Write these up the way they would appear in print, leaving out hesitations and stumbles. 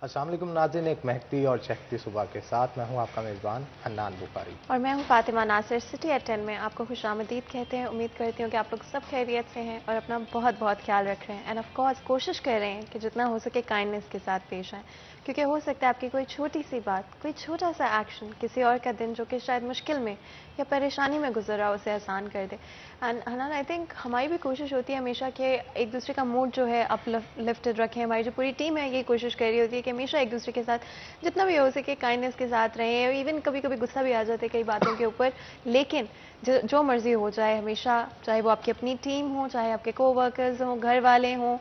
अस्सलाम वालेकुम नाज़रीन, एक महकती और चहकती सुबह के साथ मैं हूं आपका मेज़बान हन्नान बुखारी और मैं हूं फातिमा नासिर। सिटी एट 10 में आपको खुशामदीद कहते हैं। उम्मीद करती हूँ कि आप लोग सब खैरियत से हैं और अपना बहुत बहुत ख्याल रख रहे हैं एंड ऑफ कोर्स कोशिश कर रहे हैं कि जितना हो सके काइंडनेस के साथ पेश आएँ, क्योंकि हो सकता है आपकी कोई छोटी सी बात, कोई छोटा सा एक्शन किसी और का दिन जो कि शायद मुश्किल में या परेशानी में गुजर रहा हो उसे आसान कर दे। एंड हन्नान, आई थिंक हमारी भी कोशिश होती है हमेशा कि एक दूसरे का मूड जो है अपलिफ्टेड रखें। हमारी जो पूरी टीम है ये कोशिश कर रही होती है कि हमेशा एक दूसरे के साथ जितना भी हो सके काइंडनेस के साथ रहें। इवन कभी कभी गुस्सा भी आ जाते हैं कई बातों के ऊपर, लेकिन जो मर्जी हो जाए, हमेशा चाहे वो आपकी अपनी टीम हो, चाहे आपके कोवर्कर्स हों, घर वाले हों,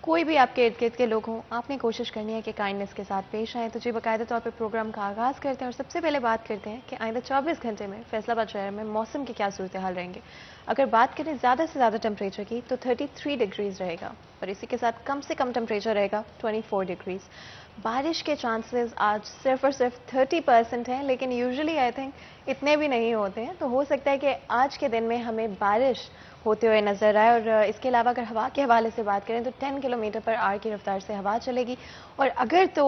कोई भी आपके इर्द गिर्द के लोग हों, आपने कोशिश करनी है कि काइंडनेस के साथ पेश आएँ। तो जी बाकायदा तौर पर प्रोग्राम का आगाज़ करते हैं और सबसे पहले बात करते हैं कि आइंदा 24 घंटे में फैसलाबाद शहर में मौसम की क्या सूरत हाल रहेंगे। अगर बात करें ज़्यादा से ज़्यादा टेम्परेचर की तो 33 डिग्रीज़ रहेगा और इसी के साथ कम से कम टेम्परेचर रहेगा 24 डिग्रीज़। बारिश के चांसेस आज सिर्फ और सिर्फ 30% हैं, लेकिन यूजुअली आई थिंक इतने भी नहीं होते हैं। तो हो सकता है कि आज के दिन में हमें बारिश होते हुए नजर आए। और इसके अलावा अगर हवा के हवाले से बात करें तो 10 किलोमीटर पर आवर की रफ्तार से हवा चलेगी। और अगर तो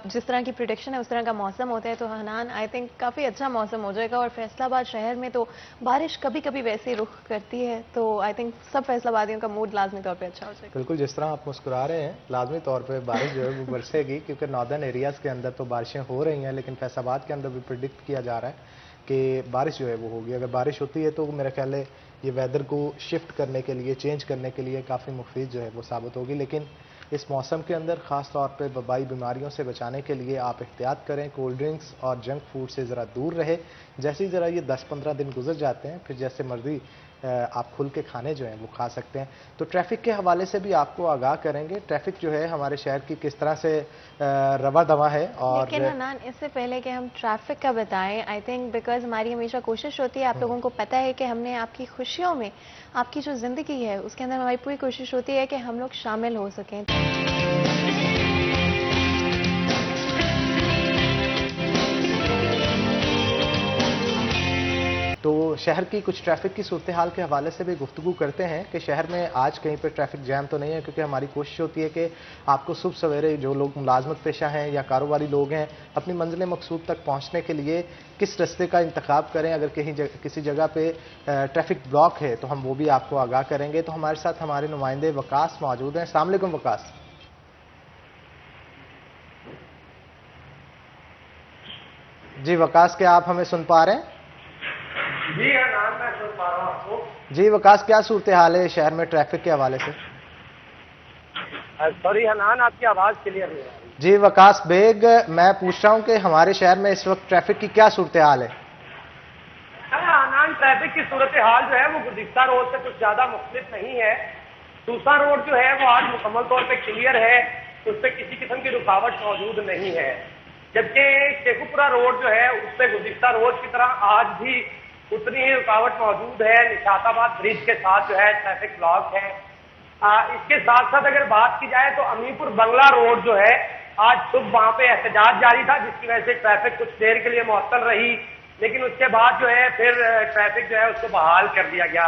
जिस तरह की प्रिडिक्शन है उस तरह का मौसम होता है तो हनान आई थिंक काफ़ी अच्छा मौसम हो जाएगा। और फैसलाबाद शहर में तो बारिश कभी कभी वैसे रुख करती है, तो आई थिंक सब फैसलाबादियों का मूड लाजमी तौर पर अच्छा हो जाएगा। बिल्कुल, जिस तरह आप मुस्कुरा रहे हैं, लाजमी तौर पे बारिश जो है वो बरसेगी, क्योंकि नॉर्दर्न एरियाज़ के अंदर तो बारिशें हो रही हैं, लेकिन फैसलाबाद के अंदर भी प्रिडिक्ट किया जा रहा है कि बारिश जो है वो होगी। अगर बारिश होती है तो मेरा ख्याल है ये वेदर को शिफ्ट करने के लिए, चेंज करने के लिए काफ़ी मुफीद जो है वो साबित होगी। लेकिन इस मौसम के अंदर ख़ास तौर पे वबाई बीमारियों से बचाने के लिए आप एहतियात करें, कोल्ड ड्रिंक्स और जंक फूड से ज़रा दूर रहे। जैसे ही ज़रा ये 10-15 दिन गुजर जाते हैं, फिर जैसे मर्जी आप खुल के खाने जो हैं वो खा सकते हैं। तो ट्रैफ़िक के हवाले से भी आपको आगाह करेंगे, ट्रैफ़िक जो है हमारे शहर की किस तरह से रवा दवा है। और लेकिन हनान, इससे पहले कि हम ट्रैफिक का बताएं, आई थिंक बिकॉज हमारी हमेशा कोशिश होती है, आप लोगों को पता है कि हमने आपकी खुशियों में, आपकी जो ज़िंदगी है उसके अंदर हमारी पूरी कोशिश होती है कि हम लोग शामिल हो सकें। तो शहर की कुछ ट्रैफ़िक की सूरत हाल के हवाले से भी गुफ्तगू करते हैं कि शहर में आज कहीं पर ट्रैफ़िक जैम तो नहीं है, क्योंकि हमारी कोशिश होती है कि आपको सुबह सवेरे जो लोग मुलाजमत पेशा हैं या कारोबारी लोग हैं अपनी मंजिल मकसूद तक पहुँचने के लिए किस रास्ते का इंतखाब करें। अगर किसी जगह पे ट्रैफ़िक ब्लॉक है तो हम वो भी आपको आगाह करेंगे। तो हमारे साथ हमारे नुमाइंदे वकास मौजूद हैं। अस्सलाम वालेकुम वकास। जी वकास, क्या आप हमें सुन पा रहे हैं? जी हाँ, मैं सुन पा रहा हूँ आपको। जी वकास, क्या सूरत हाल है शहर में ट्रैफिक के हवाले से? सॉरी हनान, आपकी आवाज़ क्लियर नहीं आ रही। जी वकास बेग, मैं पूछ रहा हूँ कि हमारे शहर में इस वक्त ट्रैफिक की क्या सूरत हाल है? हनान, ट्रैफिक की सूरत हाल जो है वो गुज़िश्ता रोड से कुछ ज़्यादा मुख्तलिफ नहीं है। दूसरा रोड जो है वो आज मुकम्मल तौर पे क्लियर है, उस पर किसी किस्म की रुकावट मौजूद नहीं है। जबकि शेखुपुरा रोड जो है उस पर गुज़िश्ता रोड की तरह आज भी उतनी ही रुकावट मौजूद है। निशाताबाद ब्रिज के साथ जो है ट्रैफिक ब्लॉक है। इसके साथ साथ अगर बात की जाए तो अमीपुर बंगला रोड जो है आज सुबह वहां पे एहतजाज जारी था, जिसकी वजह से ट्रैफिक कुछ देर के लिए मुअत्तल रही, लेकिन उसके बाद जो है फिर ट्रैफिक जो है उसको बहाल कर दिया गया।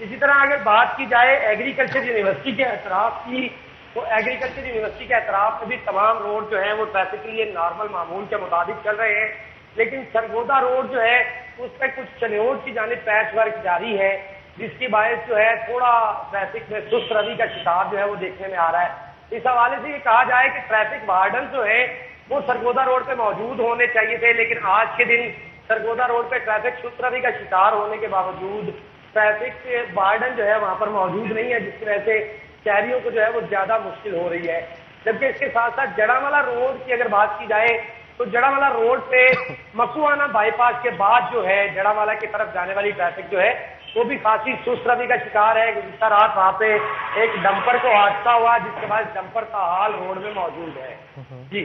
इसी तरह अगर बात की जाए एग्रीकल्चर यूनिवर्सिटी के एतराफ की, तो एग्रीकल्चर यूनिवर्सिटी के एतराफ में भी तमाम रोड जो है वो ट्रैफिक के लिए नॉर्मल मामूल के मुताबिक चल रहे हैं। लेकिन सरगोदा रोड जो है उस पर कुछ चन्योट की जानिब पैच वर्क जारी है, जिसकी बायस जो है थोड़ा ट्रैफिक में सुस्त रवि का शिकार जो है वो देखने में आ रहा है। इस हवाले से ये कहा जाए कि ट्रैफिक वार्डन जो है वो सरगोदा रोड पे मौजूद होने चाहिए थे, लेकिन आज के दिन सरगोदा रोड पे ट्रैफिक सुस्त रवि का शिकार होने के बावजूद ट्रैफिक वार्डन जो है वहां पर मौजूद नहीं है, जिसकी वजह से शहरियों को जो है वो ज्यादा मुश्किल हो रही है। जबकि इसके साथ साथ जड़ावाला रोड की अगर बात की जाए तो जड़ावाला रोड पे मकुआना बाईपास के बाद जो है जड़ावाला की तरफ जाने वाली ट्रैफिक जो है वो भी खासी सुस्त रवि का शिकार है। गुज़िश्ता रात वहां पे एक डंपर को हादसा हुआ, जिसके बाद डंपर का हाल रोड में मौजूद है। जी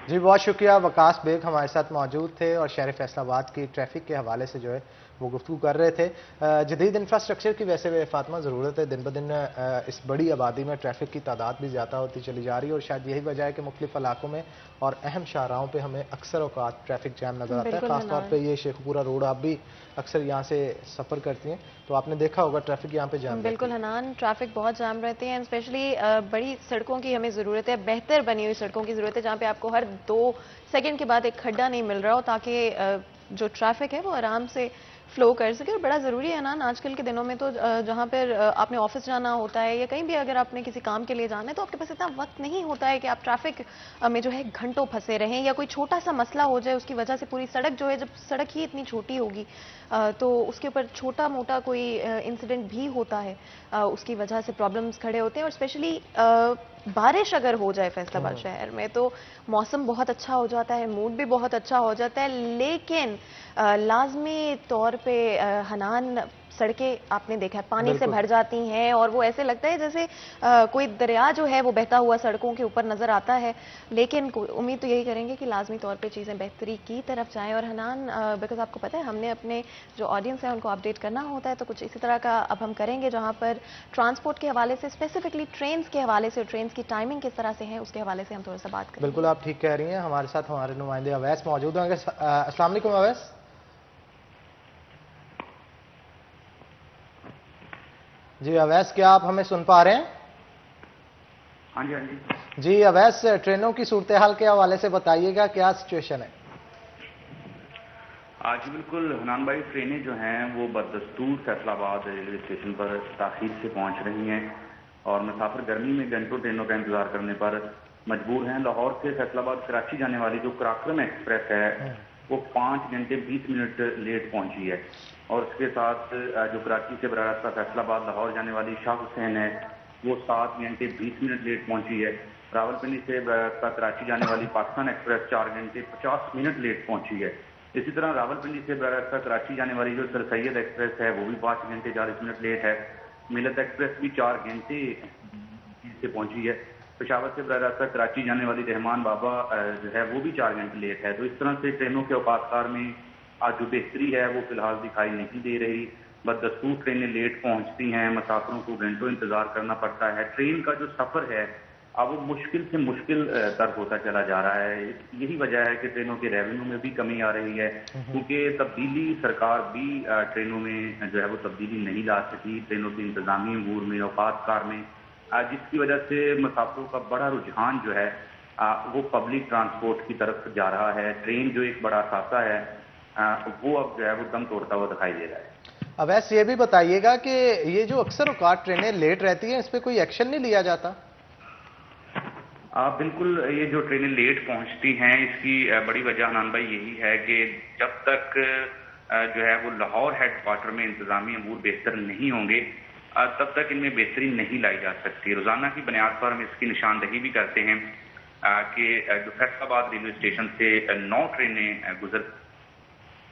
जी बहुत शुक्रिया। वकास बेग हमारे साथ मौजूद थे और शहर फैसलाबाद की ट्रैफिक के हवाले से जो है वो गुफ्तगू कर रहे थे। जदीद इंफ्रास्ट्रक्चर की वैसे फातिमा ज़रूरत है। दिन ब दिन इस बड़ी आबादी में ट्रैफिक की तादाद भी ज़्यादा होती चली जा रही है और शायद यही वजह है कि मुख्तलिफ इलाकों में और अहम शाहराहों पे हमें अक्सर औकात ट्रैफिक जैम नज़र आता है। बिल्कुल ख़ासतौर पर ये शेखपुरा रोड आप भी अक्सर यहाँ से सफ़र करती हैं तो आपने देखा होगा ट्रैफिक यहाँ पे जाम बिल्कुल हनान, ट्रैफिक बहुत जाम रहती है। स्पेशली बड़ी सड़कों की हमें ज़रूरत है, बेहतर बनी हुई सड़कों की ज़रूरत है जहाँ पे आपको हर 2 सेकंड के बाद एक खड्डा नहीं मिल रहा हो, ताकि जो ट्रैफिक है वो आराम से फ्लो कर सके। और बड़ा ज़रूरी है ना आजकल के दिनों में तो जहाँ पर आपने ऑफिस जाना होता है या कहीं भी अगर आपने किसी काम के लिए जाना है तो आपके पास इतना वक्त नहीं होता है कि आप ट्रैफिक में जो है घंटों फंसे रहें, या कोई छोटा सा मसला हो जाए उसकी वजह से पूरी सड़क जो है, जब सड़क ही इतनी छोटी होगी तो उसके ऊपर छोटा मोटा कोई इंसिडेंट भी होता है, उसकी वजह से प्रॉब्लम्स खड़े होते हैं। और स्पेशली बारिश अगर हो जाए फैसलाबाद शहर में तो मौसम बहुत अच्छा हो जाता है, मूड भी बहुत अच्छा हो जाता है, लेकिन लाजमी तौर पे हनान सड़कें आपने देखा है पानी से भर जाती हैं और वो ऐसे लगता है जैसे कोई दरिया जो है वो बहता हुआ सड़कों के ऊपर नजर आता है। लेकिन उम्मीद तो यही करेंगे कि लाजमी तौर पे चीज़ें बेहतरी की तरफ जाएं। और हनान बिकॉज आपको पता है हमने अपने जो ऑडियंस है उनको अपडेट करना होता है, तो कुछ इसी तरह का अब हम करेंगे जहां पर ट्रांसपोर्ट के हवाले से, स्पेसिफिकली ट्रेन के हवाले से, ट्रेन की टाइमिंग किस तरह से है उसके हवाले से हम थोड़ा सा बात करेंगे। बिल्कुल आप ठीक कह रही हैं। हमारे साथ हमारे नुमाइंदे अवैस मौजूद होंगे। अस्सलाम वालेकुम अवैस। जी अवैस, क्या आप हमें सुन पा रहे हैं? हाँ जी, हाँ जी। जी अवैस, ट्रेनों की सूरत हाल के हवाले से बताइएगा, क्या सिचुएशन है? आज बिल्कुल हनान भाई, ट्रेनें जो हैं वो बदस्तूर फैसलाबाद रेलवे स्टेशन पर ताखीर से पहुंच रही हैं और मुसाफिर गर्मी में घंटों ट्रेनों का इंतजार करने पर मजबूर हैं। लाहौर से फैसलाबाद कराची जाने वाली जो कराक्रम एक्सप्रेस है वो 5 घंटे 20 मिनट लेट पहुंची है और उसके साथ जो कराची से बराह रास्ता फैसलाबाद लाहौर जाने वाली शाह हुसैन है वो 7 घंटे 20 मिनट लेट पहुंची है। रावलपिंडी से बराह रास्ता कराची जाने वाली पाकिस्तान एक्सप्रेस 4 घंटे 50 मिनट लेट पहुंची है। इसी तरह रावलपिंडी से बराह रास्ता कराची जाने वाली जो सर सैयद एक्सप्रेस है वो भी 5 घंटे 40 मिनट लेट है। मिलत एक्सप्रेस भी 4 घंटे से पहुंची है। पेशावर से बराह रास्ता कराची जाने वाली रहमान बाबा जो है वो भी 4 घंटे लेट है। तो इस तरह से ट्रेनों के औकातकार में आज जो बेहतरी है वो फिलहाल दिखाई नहीं दे रही। बदस्तूर ट्रेनें लेट पहुंचती हैं, मुसाफिरों को घंटों इंतजार करना पड़ता है। ट्रेन का जो सफर है अब वो मुश्किल से मुश्किल तर होता चला जा रहा है। यही वजह है कि ट्रेनों के रेवेन्यू में भी कमी आ रही है, क्योंकि तब्दीली सरकार भी ट्रेनों में जो है वो तब्दीली नहीं ला सकी, ट्रेनों के इंतजामी अमूर में, औकातकार में, जिसकी वजह से मुसाफिरों का बड़ा रुझान जो है वो पब्लिक ट्रांसपोर्ट की तरफ जा रहा है। ट्रेन जो एक बड़ा असासा है वो अब जो है वो दम तोड़ता हुआ दिखाई दे रहा है। अब वैसे ये भी बताइएगा कि ये जो अक्सर औकात ट्रेनें लेट रहती हैं इस पर कोई एक्शन नहीं लिया जाता? बिल्कुल, ये जो ट्रेनें लेट पहुंचती हैं इसकी बड़ी वजह हनान भाई यही है कि जब तक जो है वो लाहौर हेडक्वार्टर में इंतजामी अमूर बेहतर नहीं होंगे तब तक इनमें बेहतरी नहीं लाई जा सकती। रोजाना की बुनियाद पर हम इसकी निशानदही भी करते हैं कि जो फैसलाबाद रेलवे स्टेशन से 9 ट्रेनें गुजर।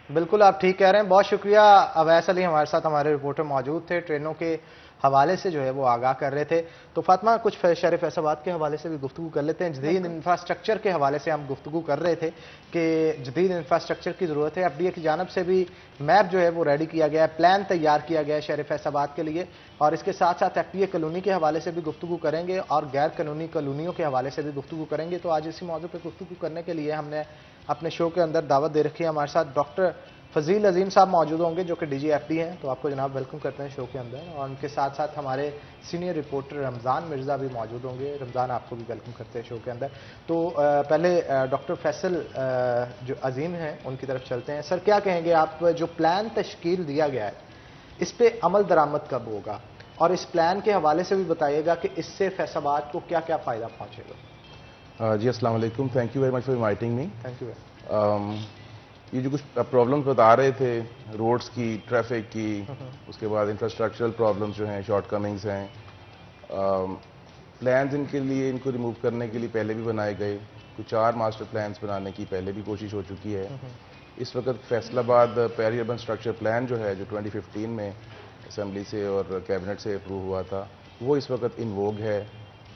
बिल्कुल आप ठीक कह रहे हैं। बहुत शुक्रिया अवैस अली हमारे साथ हमारे रिपोर्टर मौजूद थे, ट्रेनों के हवाले से जो है वो आगाह कर रहे थे। तो फातिमा, कुछ शहर फैसलाबाद के हवाले से भी गुफ्तगू कर लेते हैं। जदीद इंफ्रास्ट्रक्चर के हवाले से हम गुफ्तगू कर रहे थे कि जदीद इंफ्रास्ट्रक्चर की ज़रूरत है। FDA की जानब से भी मैप जो है वो रेडी किया गया है, प्लान तैयार किया गया है शहर फैसलाबाद के लिए, और इसके साथ साथ FDA कॉलोनी के हवाले से भी गुफ्तगू करेंगे और गैर कानूनी कॉलोनियों के हवाले से भी गुफ्तगू करेंगे। तो आज इसी मौजू पर गुफ्तगू करने के लिए हमने अपने शो के अंदर दावत दे रखी है। हमारे साथ डॉक्टर फजील अजीम साहब मौजूद होंगे जो कि DGFD हैं। तो आपको जनाब वेलकम करते हैं शो के अंदर, और उनके साथ साथ हमारे सीनियर रिपोर्टर रमज़ान मिर्ज़ा भी मौजूद होंगे। रमज़ान, आपको भी वेलकम करते हैं शो के अंदर। तो पहले डॉक्टर फैसल जो अजीम हैं उनकी तरफ चलते हैं। सर, क्या कहेंगे आप, जो प्लान तश्कील दिया गया है इस पर अमल दरामद कब होगा, और इस प्लान के हवाले से भी बताइएगा कि इससे फैसलाबाद को क्या क्या फ़ायदा पहुँचेगा? जी अस्सलाम वालेकुम, thank you very much for inviting me. Thank you. ये जो कुछ प्रॉब्लम्स बता रहे थे रोड्स की, ट्रैफिक की, उसके बाद इंफ्रास्ट्रक्चरल प्रॉब्लम्स जो हैं, शॉर्टकमिंग्स हैं, प्लान्स इनके लिए, इनको रिमूव करने के लिए पहले भी बनाए गए। कुछ 4 मास्टर प्लान्स बनाने की पहले भी कोशिश हो चुकी है। इस वक्त Faisalabad peri urban structure plan जो है, जो 2015 में असम्बली से और कैबिनेट से अप्रूव हुआ था, वो इस वक्त इन वोग है।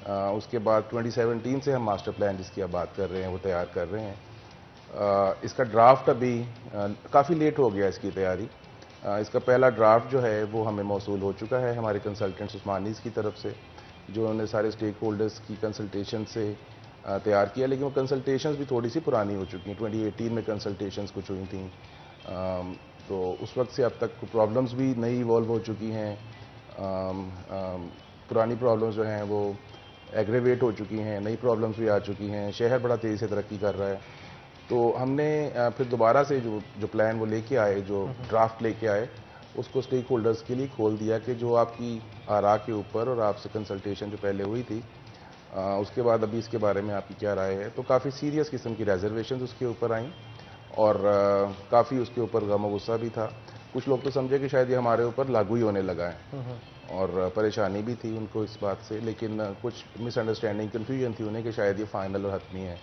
उसके बाद 2017 से हम मास्टर प्लान जिसकी आप बात कर रहे हैं वो तैयार कर रहे हैं। इसका ड्राफ्ट अभी काफ़ी लेट हो गया इसकी तैयारी। इसका पहला ड्राफ्ट जो है वो हमें मौसूल हो चुका है हमारे कंसल्टेंट्स उस्मानीज़ की तरफ से, जो उन्होंने सारे स्टेक होल्डर्स की कंसल्टेशन से तैयार किया, लेकिन वो कंसल्टेशंस भी थोड़ी सी पुरानी हो चुकी हैं। 2018 में कंसल्टेशंस कुछ हुई थी, तो उस वक्त से अब तक प्रॉब्लम्स भी नई इवॉल्व हो चुकी हैं। पुरानी प्रॉब्लम्स जो हैं वो एग्रेवेट हो चुकी हैं, नई प्रॉब्लम्स भी आ चुकी हैं, शहर बड़ा तेज़ी से तरक्की कर रहा है। तो हमने फिर दोबारा से जो प्लान वो लेके आए, जो ड्राफ्ट लेके आए, उसको स्टेक होल्डर्स के लिए खोल दिया कि जो आपकी आरा के ऊपर और आपसे कंसल्टेशन जो पहले हुई थी उसके बाद अभी इसके बारे में आपकी क्या राय है। तो काफ़ी सीरियस किस्म की रिजर्वेशन उसके ऊपर आई और काफ़ी उसके ऊपर गम गुस्सा भी था। कुछ लोग तो समझे कि शायद ये हमारे ऊपर लागू ही होने लगा है और परेशानी भी थी उनको इस बात से, लेकिन कुछ मिसअंडरस्टैंडिंग कन्फ्यूजन थी उन्हें कि शायद ये फाइनल और हतमी है।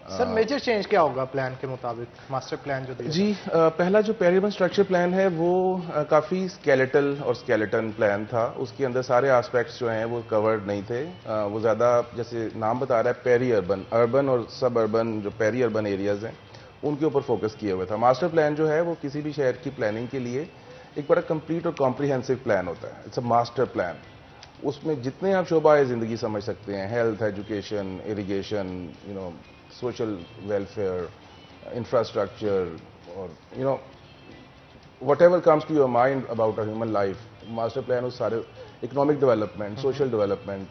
सर मेजर चेंज क्या होगा प्लान के मुताबिक, मास्टर प्लान जो दिया? जी, पहला जो पेरी अर्बन स्ट्रक्चर प्लान है वो काफ़ी स्केलेटल और स्केलेटन प्लान था। उसके अंदर सारे एस्पेक्ट्स जो हैं वो कवर्ड नहीं थे। वो ज़्यादा, जैसे नाम बता रहा है, पेरी अर्बन, अर्बन और सब अर्बन, जो पेरी अर्बन एरियाज़ हैं उनके ऊपर फोकस किया हुआ था। मास्टर प्लान जो है वो किसी भी शहर की प्लानिंग के लिए एक बड़ा कंप्लीट और कॉम्प्रिहेंसिव प्लान होता है। It's a master plan. उसमें जितने आप शोबाए ज़िंदगी समझ सकते हैं, health, education, irrigation, social welfare, infrastructure, और whatever comes to your mind about a human life, master plan उस सारे, इकोनॉमिक डेवलपमेंट, सोशल डेवलपमेंट,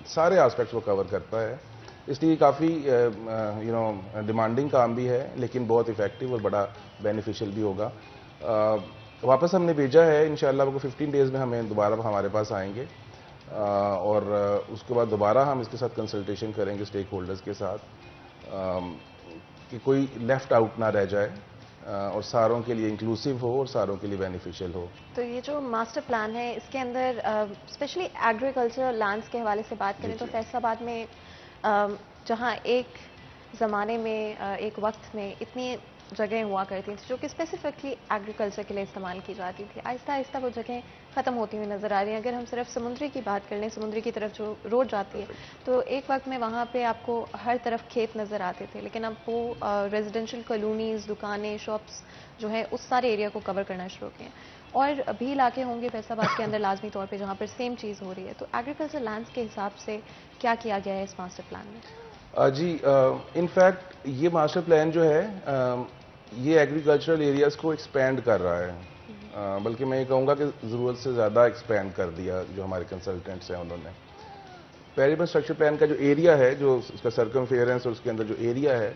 सारे एस्पेक्ट्स वो कवर करता है। इसलिए काफ़ी डिमांडिंग काम भी है, लेकिन बहुत इफेक्टिव और बड़ा बेनिफिशियल भी होगा। वापस हमने भेजा है, इंशाल्लाह वो 15 डेज़ में हमें दोबारा हमारे पास आएंगे और उसके बाद दोबारा हम इसके साथ कंसल्टेशन करेंगे स्टेक होल्डर्स के साथ कि कोई लेफ्ट आउट ना रह जाए और सारों के लिए इंक्लूसिव हो और सारों के लिए बेनिफिशियल हो। तो ये जो मास्टर प्लान है इसके अंदर स्पेशली एग्रीकल्चर लैंड्स के हवाले से बात करें तो फैसलाबाद में जहाँ एक ज़माने में एक वक्त में इतनी जगह हुआ करती थी जो कि स्पेसिफिकली एग्रीकल्चर के लिए इस्तेमाल की जाती थी, आहिस्ता आहिस्ता वो जगह ख़त्म होती हुई नज़र आ रही हैं। अगर हम सिर्फ समुद्री की बात कर लें, समुद्री की तरफ जो रोड जाती है, तो एक वक्त में वहाँ पे आपको हर तरफ खेत नज़र आते थे, लेकिन अब वो रेजिडेंशियल कॉलोनीज़, दुकानें, शॉप्स जो है उस सारे एरिया को कवर करना शुरू किए। और भी इलाके होंगे फैसलाबाद के अंदर लाजमी तौर पर जहाँ पर सेम चीज़ हो रही है। तो एग्रीकल्चर लैंड्स के हिसाब से क्या किया गया है इस मास्टर प्लान में? जी, इनफैक्ट ये मास्टर प्लान जो है ये एग्रीकल्चरल एरियाज़ को एक्सपेंड कर रहा है, बल्कि मैं ये कहूँगा कि ज़रूरत से ज़्यादा एक्सपेंड कर दिया जो हमारे कंसल्टेंट्स हैं उन्होंने। पेरी अर्बन स्ट्रक्चर प्लान का जो एरिया है, जो उसका सर्कमफेरेंस और उसके अंदर जो एरिया है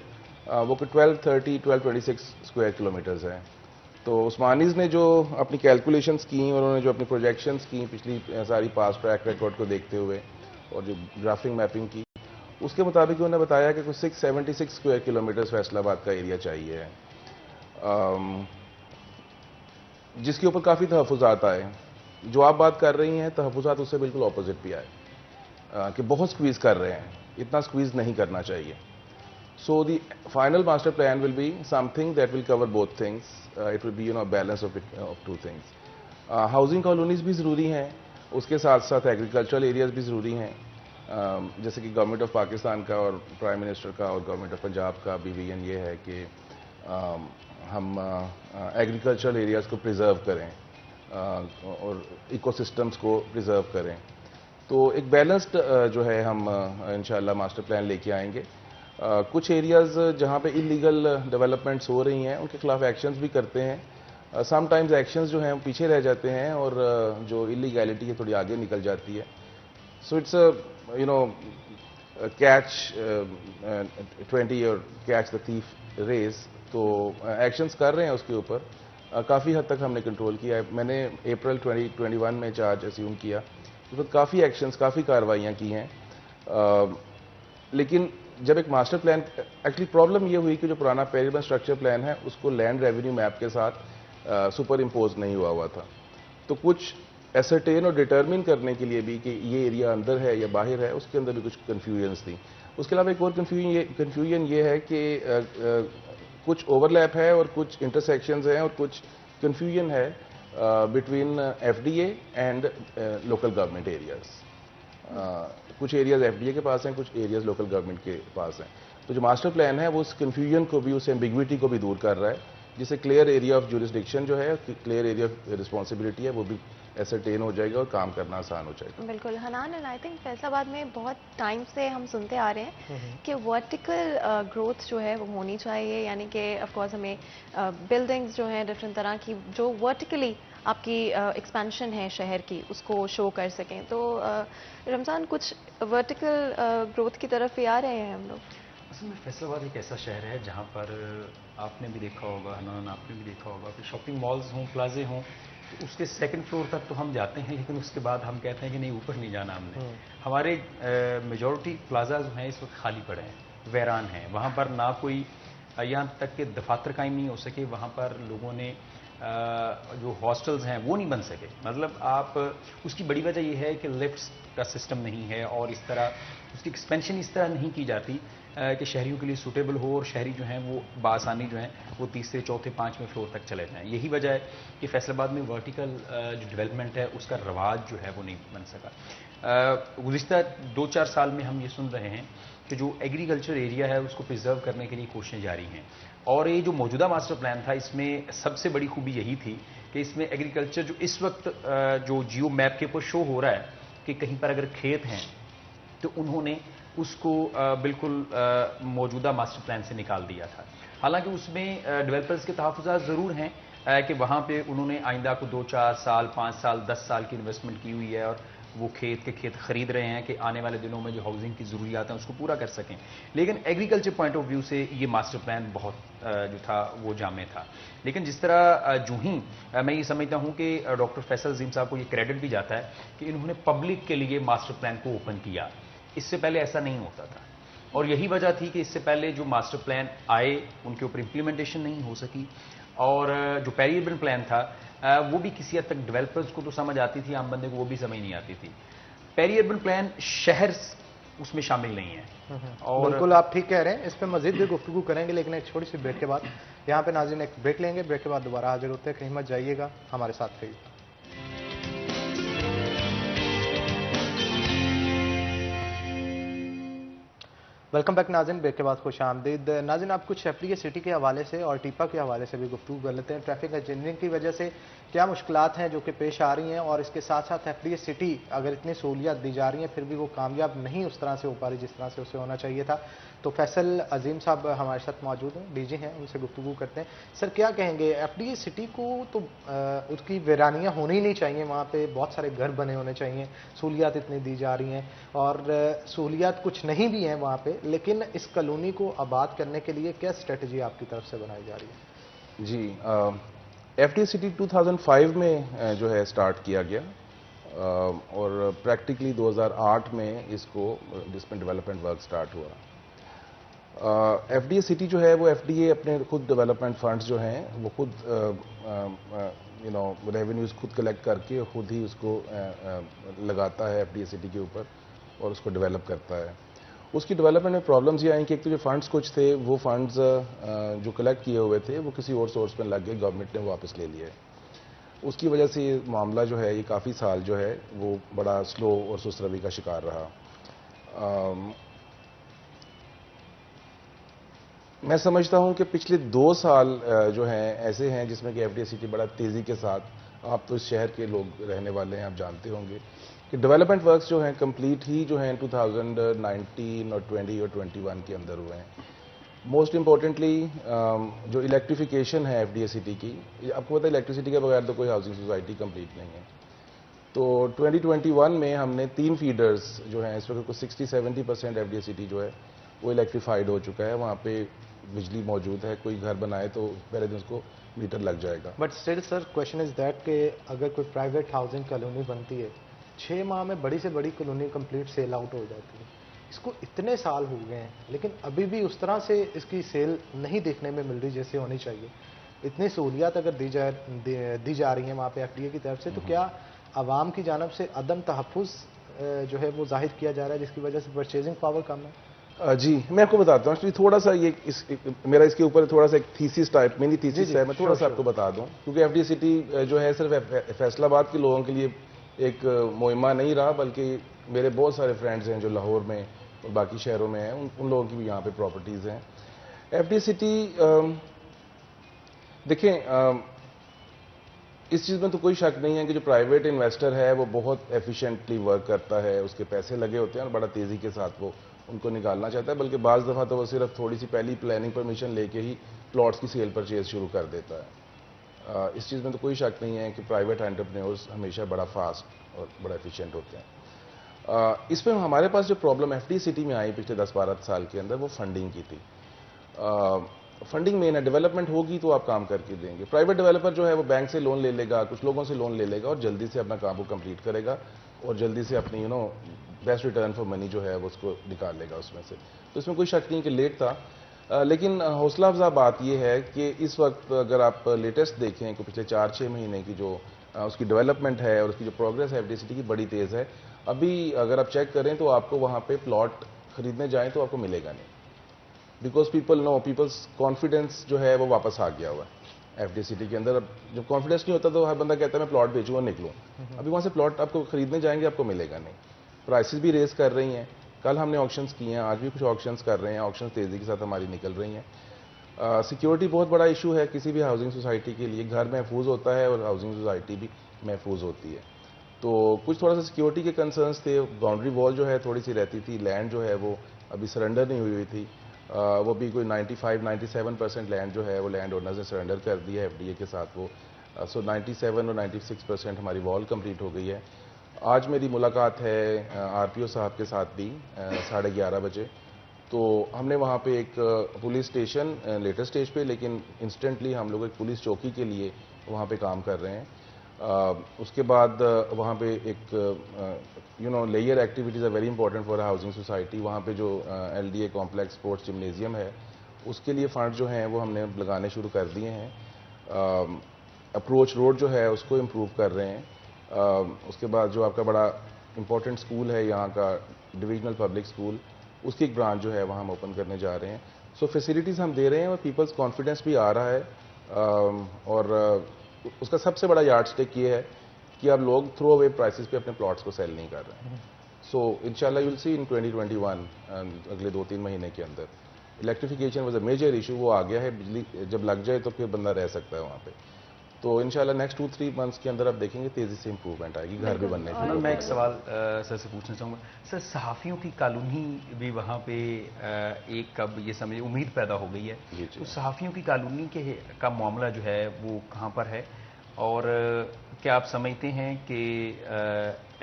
वो 1226 स्क्वायर किलोमीटर्स है। तो उस्मानीज़ ने जो अपनी कैलकुलेशंस की और उन्होंने जो अपनी प्रोजेक्शंस की पिछली सारी पास ट्रैक रिकॉर्ड को देखते हुए और जो ग्राफिंग मैपिंग की, उसके मुताबिक उन्होंने बताया कि कुछ 676 स्क्वायर किलोमीटर्स फैसलाबाद का एरिया चाहिए है, जिसके ऊपर काफ़ी तहफ़्फ़ुज़ात आए। जो आप बात कर रही हैं तहफ़्फ़ुज़ात उससे बिल्कुल ऑपोजिट भी आए कि बहुत स्क्वीज़ कर रहे हैं, इतना स्क्वीज़ नहीं करना चाहिए। So the final master plan will be something that will cover both things, it will be balance of two things. Housing colonies भी ज़रूरी हैं, उसके साथ साथ एग्रीकल्चरल एरियाज़ भी ज़रूरी हैं। जैसे कि गवर्नमेंट ऑफ पाकिस्तान का और प्राइम मिनिस्टर का और गवर्नमेंट ऑफ पंजाब का भी विजन ये है कि हम एग्रीकल्चरल एरियाज़ को प्रिजर्व करें और इकोसिस्टम्स को प्रिजर्व करें। तो एक बैलेंस्ड जो है हम इंशाल्लाह मास्टर प्लान लेके आएंगे। कुछ एरियाज़ जहाँ पे इलीगल डेवलपमेंट्स हो रही हैं उनके खिलाफ एक्शंस भी करते हैं। समटाइम्स एक्शंस जो हैं पीछे रह जाते हैं और जो इलीगैलिटी है थोड़ी आगे निकल जाती है। सो इट्स कैच 20 और कैच द थीफ रेस। तो एक्शंस कर रहे हैं उसके ऊपर, काफ़ी हद तक हमने कंट्रोल किया है। मैंने अप्रैल 2021 में चार्ज अस्यूम किया, उस वक्त काफ़ी एक्शंस, काफ़ी कार्रवाइयाँ की हैं। लेकिन जब एक मास्टर प्लान, एक्चुअली प्रॉब्लम ये हुई कि जो पुराना पेरी अर्बन स्ट्रक्चर प्लान है उसको लैंड रेवेन्यू मैप के साथ सुपर इम्पोज नहीं हुआ था। तो कुछ एसरटेन और डिटर्मिन करने के लिए भी कि ये एरिया अंदर है या बाहर है, उसके अंदर भी कुछ कन्फ्यूजन्स थी। उसके अलावा एक और कन्फ्यूजन ये है कि कुछ ओवरलैप है और कुछ इंटरसेक्शंस हैं और कुछ कन्फ्यूजन है between FDA and local government areas. कुछ एरियाज एफडीए के पास हैं, कुछ एरियाज लोकल गवर्नमेंट के पास हैं। तो जो मास्टर प्लान है वो उस कन्फ्यूजन को भी, उस एम्बिग्विटी को भी दूर कर रहा है, जिससे क्लियर एरिया ऑफ ज्यूरिसडिक्शन जो है, क्लियर एरिया ऑफ रिस्पॉन्सिबिलिटी है, वो भी एसरटेन हो जाएगा और काम करना आसान हो जाएगा। बिल्कुल Hanan, and I think Faisalabad में बहुत टाइम से हम सुनते आ रहे हैं कि वर्टिकल ग्रोथ जो है वो होनी चाहिए, यानी कि ऑफ कोर्स हमें बिल्डिंग्स जो हैं डिफरेंट तरह की जो वर्टिकली आपकी एक्सपेंशन है शहर की उसको शो कर सकें। तो रमज़ान, कुछ वर्टिकल ग्रोथ की तरफ ही आ रहे हैं हम लोग। असल में फैसलाबाद एक ऐसा शहर है जहाँ पर आपने भी देखा होगा, हनान आपने भी देखा होगा कि शॉपिंग मॉल्स हों, प्लाजे हों, तो उसके सेकंड फ्लोर तक तो हम जाते हैं, लेकिन उसके बाद हम कहते हैं कि नहीं, ऊपर नहीं जाना हमने। हमारे मेजॉरिटी प्लाजा जो हैं इस वक्त खाली पड़े हैं, वैरान हैं, वहाँ पर ना कोई, यहाँ तक कि दफातर कायम नहीं हो सके, वहाँ पर लोगों ने जो हॉस्टल्स हैं वो नहीं बन सके। मतलब आप, उसकी बड़ी वजह यह है कि लिफ्ट्स का सिस्टम नहीं है और इस तरह उसकी एक्सपेंशन इस तरह नहीं की जाती कि शहरियों के लिए सूटेबल हो और शहरी जो हैं वो बासानी जो हैं वो तीसरे, चौथे, पाँचवें फ्लोर तक चले जाएँ। यही वजह है कि फैसलाबाद में वर्टिकल जो डेवलपमेंट है उसका रवाज जो है वो नहीं बन सका। गुज़िश्ता 2-4 साल में हम ये सुन रहे हैं कि जो एग्रीकल्चर एरिया है उसको प्रिजर्व करने के लिए कोशिशें जारी हैं, और ये जो मौजूदा मास्टर प्लान था इसमें सबसे बड़ी खूबी यही थी कि इसमें एग्रीकल्चर जो इस वक्त जो जियो मैप के ऊपर शो हो रहा है कि कहीं पर अगर खेत हैं तो उन्होंने उसको बिल्कुल मौजूदा मास्टर प्लान से निकाल दिया था। हालांकि उसमें डेवलपर्स के तहफ़्फ़ुज़ात ज़रूर हैं कि वहाँ पे उन्होंने आइंदा को 2-4 साल, 5 साल, 10 साल की इन्वेस्टमेंट की हुई है और वो खेत खरीद रहे हैं कि आने वाले दिनों में जो हाउसिंग की ज़रूरियात हैं उसको पूरा कर सकें। लेकिन एग्रीकल्चर पॉइंट ऑफ व्यू से ये मास्टर प्लान बहुत जो था वो जामे था। लेकिन जिस तरह जो ही मैं ये समझता हूँ कि डॉक्टर फैसल अजीम साहब को ये क्रेडिट भी जाता है कि इन्होंने पब्लिक के लिए मास्टर प्लान को ओपन किया। इससे पहले ऐसा नहीं होता था और यही वजह थी कि इससे पहले जो मास्टर प्लान आए उनके ऊपर इम्प्लीमेंटेशन नहीं हो सकी, और जो पेरी अर्बन प्लान था वो भी किसी हद तक डेवलपर्स को तो समझ आती थी, आम बंदे को वो भी समझ नहीं आती थी। पेरी अर्बन प्लान शहर उसमें शामिल नहीं है। और बिल्कुल आप ठीक कह रहे हैं, इस पर मजीद भी गुफ्तगू करेंगे, लेकिन एक छोटी सी ब्रेक के बाद यहाँ पे नाज़रीन एक ब्रेक लेंगे। ब्रेक के बाद दोबारा हाजिर होते हैं, कहीं मत जाइएगा, हमारे साथ रहिए। वेलकम बैक नाज़रीन, ब्रेक के बाद खुश आमदीद। नाज़रीन, आप कुछ एफडीए सिटी के हवाले से और टीपा के हवाले से भी गुफ्तगू कर लेते हैं। ट्रैफिक इंजीनियरिंग की वजह से क्या मुश्किलात हैं जो कि पेश आ रही हैं, और इसके साथ साथ एफडीए सिटी अगर इतनी सहूलियात दी जा रही हैं फिर भी वो कामयाब नहीं उस तरह से हो पा रही जिस तरह से उसे होना चाहिए था। तो फैसल अजीम साहब हमारे साथ मौजूद हैं, डीजी हैं, उनसे गुफ्तगू करते हैं। सर, क्या कहेंगे, एफडीए सिटी को तो उसकी वीरानियाँ होनी ही नहीं चाहिए, वहाँ पे बहुत सारे घर बने होने चाहिए, सहूलियात इतनी दी जा रही हैं और सहूलियात कुछ नहीं भी हैं वहाँ पे, लेकिन इस कॉलोनी को आबाद करने के लिए क्या स्ट्रेटजी आपकी तरफ से बनाई जा रही है? जी, एफडीए सिटी 2005 में जो है स्टार्ट किया गया और प्रैक्टिकली 2008 में इसको जिसमें डेवलपमेंट वर्क स्टार्ट हुआ। एफडीए सिटी जो है वो एफडीए अपने खुद डेवलपमेंट फंड्स जो हैं वो खुद रेवेन्यूज खुद कलेक्ट करके खुद ही उसको लगाता है एफडीए सिटी के ऊपर और उसको डेवलप करता है। उसकी डेवलपमेंट में प्रॉब्लम्स ये आई कि एक तो जो फंड्स कुछ थे वो फंड्स जो कलेक्ट किए हुए थे वो किसी और सोर्स में लग गए, गवर्नमेंट ने वापस ले लिए। उसकी वजह से ये मामला जो है ये काफ़ी साल जो है वो बड़ा स्लो और सुस्त रवि का शिकार रहा। मैं समझता हूं कि पिछले 2 साल जो हैं ऐसे हैं जिसमें कि एफडीए सिटी बड़ा तेज़ी के साथ, आप तो इस शहर के लोग रहने वाले हैं, आप जानते होंगे कि डेवलपमेंट वर्क्स जो हैं कंप्लीट ही जो हैं 2019 और 20 और 21 के अंदर हुए हैं। मोस्ट इम्पॉर्टेंटली जो इलेक्ट्रिफिकेशन है एफडीए सिटी की, आपको पता है इलेक्ट्रिसिटी के बगैर तो कोई हाउसिंग सोसाइटी कंप्लीट नहीं है। तो 2021 में हमने 3 फीडर्स जो हैं, इस वक्त को 60-70% एफडीए सिटी जो है वो इलेक्ट्रीफाइड हो चुका है। वहाँ पे बिजली मौजूद है, कोई घर बनाए तो पहले दिन उसको मीटर लग जाएगा। But still sir, question is that कि अगर कोई प्राइवेट हाउसिंग कॉलोनी बनती है, 6 माह में बड़ी से बड़ी कॉलोनी कंप्लीट सेल आउट हो जाती है। इसको इतने साल हो गए हैं लेकिन अभी भी उस तरह से इसकी सेल नहीं देखने में मिल रही जैसे होनी चाहिए। इतनी सहूलियात अगर दी जा रही हैं वहाँ पे एफडीए की तरफ से, तो क्या आवाम की जानब से अदम तहफ़्फ़ुज़ जो है वो जाहिर किया जा रहा है जिसकी वजह से परचेजिंग पावर कम है? जी, मैं आपको बताता हूँ। थोड़ा सा ये मेरा इसके ऊपर थोड़ा सा एक थीसिस टाइप मिनी थीसिस है, मैं थोड़ा सा आपको बता दूं, क्योंकि एफडीए सिटी जो है सिर्फ फैसलाबाद के लोगों के लिए एक मुहिमा नहीं रहा, बल्कि मेरे बहुत सारे फ्रेंड्स हैं जो लाहौर में और बाकी शहरों में हैं, उन लोगों की भी यहाँ पे प्रॉपर्टीज़ हैं। FD सिटी देखें, इस चीज़ में तो कोई शक नहीं है कि जो प्राइवेट इन्वेस्टर है वो बहुत एफिशिएंटली वर्क करता है, उसके पैसे लगे होते हैं और बड़ा तेज़ी के साथ वो उनको निकालना चाहता है, बल्कि बाज़ दफ़ा तो वो सिर्फ थोड़ी सी पहली प्लानिंग परमिशन लेके ही प्लॉट्स की सेल परचेज शुरू कर देता है। इस चीज़ में तो कोई शक नहीं है कि प्राइवेट एंटरप्रेन्योर्स हमेशा बड़ा फास्ट और बड़ा एफिशिएंट होते हैं। इसमें हमारे पास जो प्रॉब्लम FD सिटी में आई पिछले 10-12 साल के अंदर, वो फंडिंग की थी। फंडिंग मेन है, डेवलपमेंट होगी तो आप काम करके देंगे। प्राइवेट डेवलपर जो है वो बैंक से लोन ले लेगा, कुछ लोगों से लोन ले लेगा और जल्दी से अपना काम को कंप्लीट करेगा और जल्दी से अपनी बेस्ट रिटर्न फॉर मनी जो है वो उसको निकाल लेगा उसमें से। तो इसमें कोई शक नहीं कि लेट था, लेकिन हौसला अफजा बात यह है कि इस वक्त अगर आप लेटेस्ट देखें कि पिछले 4-6 महीने की जो उसकी डेवलपमेंट है और उसकी जो प्रोग्रेस है FD सिटी की, बड़ी तेज़ है। अभी अगर आप चेक करें तो आपको वहाँ पे प्लॉट खरीदने जाएं तो आपको मिलेगा नहीं, बिकॉज पीपल्स कॉन्फिडेंस जो है वो वापस आ गया हुआ है FD सिटी के अंदर। अब जब कॉन्फिडेंस नहीं होता तो हर बंदा कहता है मैं प्लॉट बेचूँ और निकलूँ। अभी वहाँ से प्लॉट आपको खरीदने जाएंगे आपको मिलेगा नहीं। प्राइसेस भी रेस कर रही हैं, कल हमने ऑक्शंस किए हैं, आज भी कुछ ऑक्शंस कर रहे हैं, ऑक्शंस तेज़ी के साथ हमारी निकल रही हैं। सिक्योरिटी बहुत बड़ा इशू है किसी भी हाउसिंग सोसाइटी के लिए। घर महफूज होता है और हाउसिंग सोसाइटी भी महफूज होती है, तो कुछ थोड़ा सा सिक्योरिटी के कंसर्न्स थे। बाउंड्री वॉल जो है थोड़ी सी रहती थी, लैंड जो है वो अभी सरेंडर नहीं हुई थी, वो भी कोई 95-97% लैंड जो है वो लैंड ओनर्स ने सरेंडर कर दिया है FDA के साथ वो। सो 97 और 96% हमारी वॉल कंप्लीट हो गई है। आज मेरी मुलाकात है RPO साहब के साथ भी 11:30 बजे। तो हमने वहाँ पे एक पुलिस स्टेशन लेटर स्टेज पे, लेकिन इंस्टेंटली हम लोग एक पुलिस चौकी के लिए वहाँ पे काम कर रहे हैं। उसके बाद वहाँ पे एक layer activities are very important for housing society. वहाँ पे जो LDA कॉम्प्लेक्स स्पोर्ट्स जिम्नेजियम है उसके लिए फंड जो हैं वो हमने लगाने शुरू कर दिए हैं। अप्रोच रोड जो है उसको इम्प्रूव कर रहे हैं। उसके बाद जो आपका बड़ा इम्पोर्टेंट स्कूल है यहाँ का, डिविजनल पब्लिक स्कूल, उसकी एक ब्रांच जो है वहाँ हम ओपन करने जा रहे हैं। सो फैसिलिटीज़ हम दे रहे हैं और पीपल्स कॉन्फिडेंस भी आ रहा है। और उसका सबसे बड़ा यार्ड स्टिक ये है कि अब लोग थ्रो अवे प्राइसेस पे अपने प्लॉट्स को सेल नहीं कर रहे हैं। सो इंशाल्लाह यू विल सी इन 2021 अगले 2-3 महीने के अंदर electrification was a major issue, वो आ गया है। बिजली जब लग जाए तो फिर बंदा रह सकता है वहाँ पे। तो इंशाल्लाह नेक्स्ट 2-3 मंथ्स के अंदर आप देखेंगे तेज़ी से इंप्रूवमेंट आएगी, घर भी बनने शुरू। मैं एक सवाल सर से पूछना चाहूँगा। सर, सहाफ़ियों की कॉलोनी भी वहाँ पे एक कब ये समझिए उम्मीद पैदा हो गई है, तो सहाफ़ियों की कॉलोनी का मामला जो है वो कहाँ पर है, और क्या आप समझते हैं कि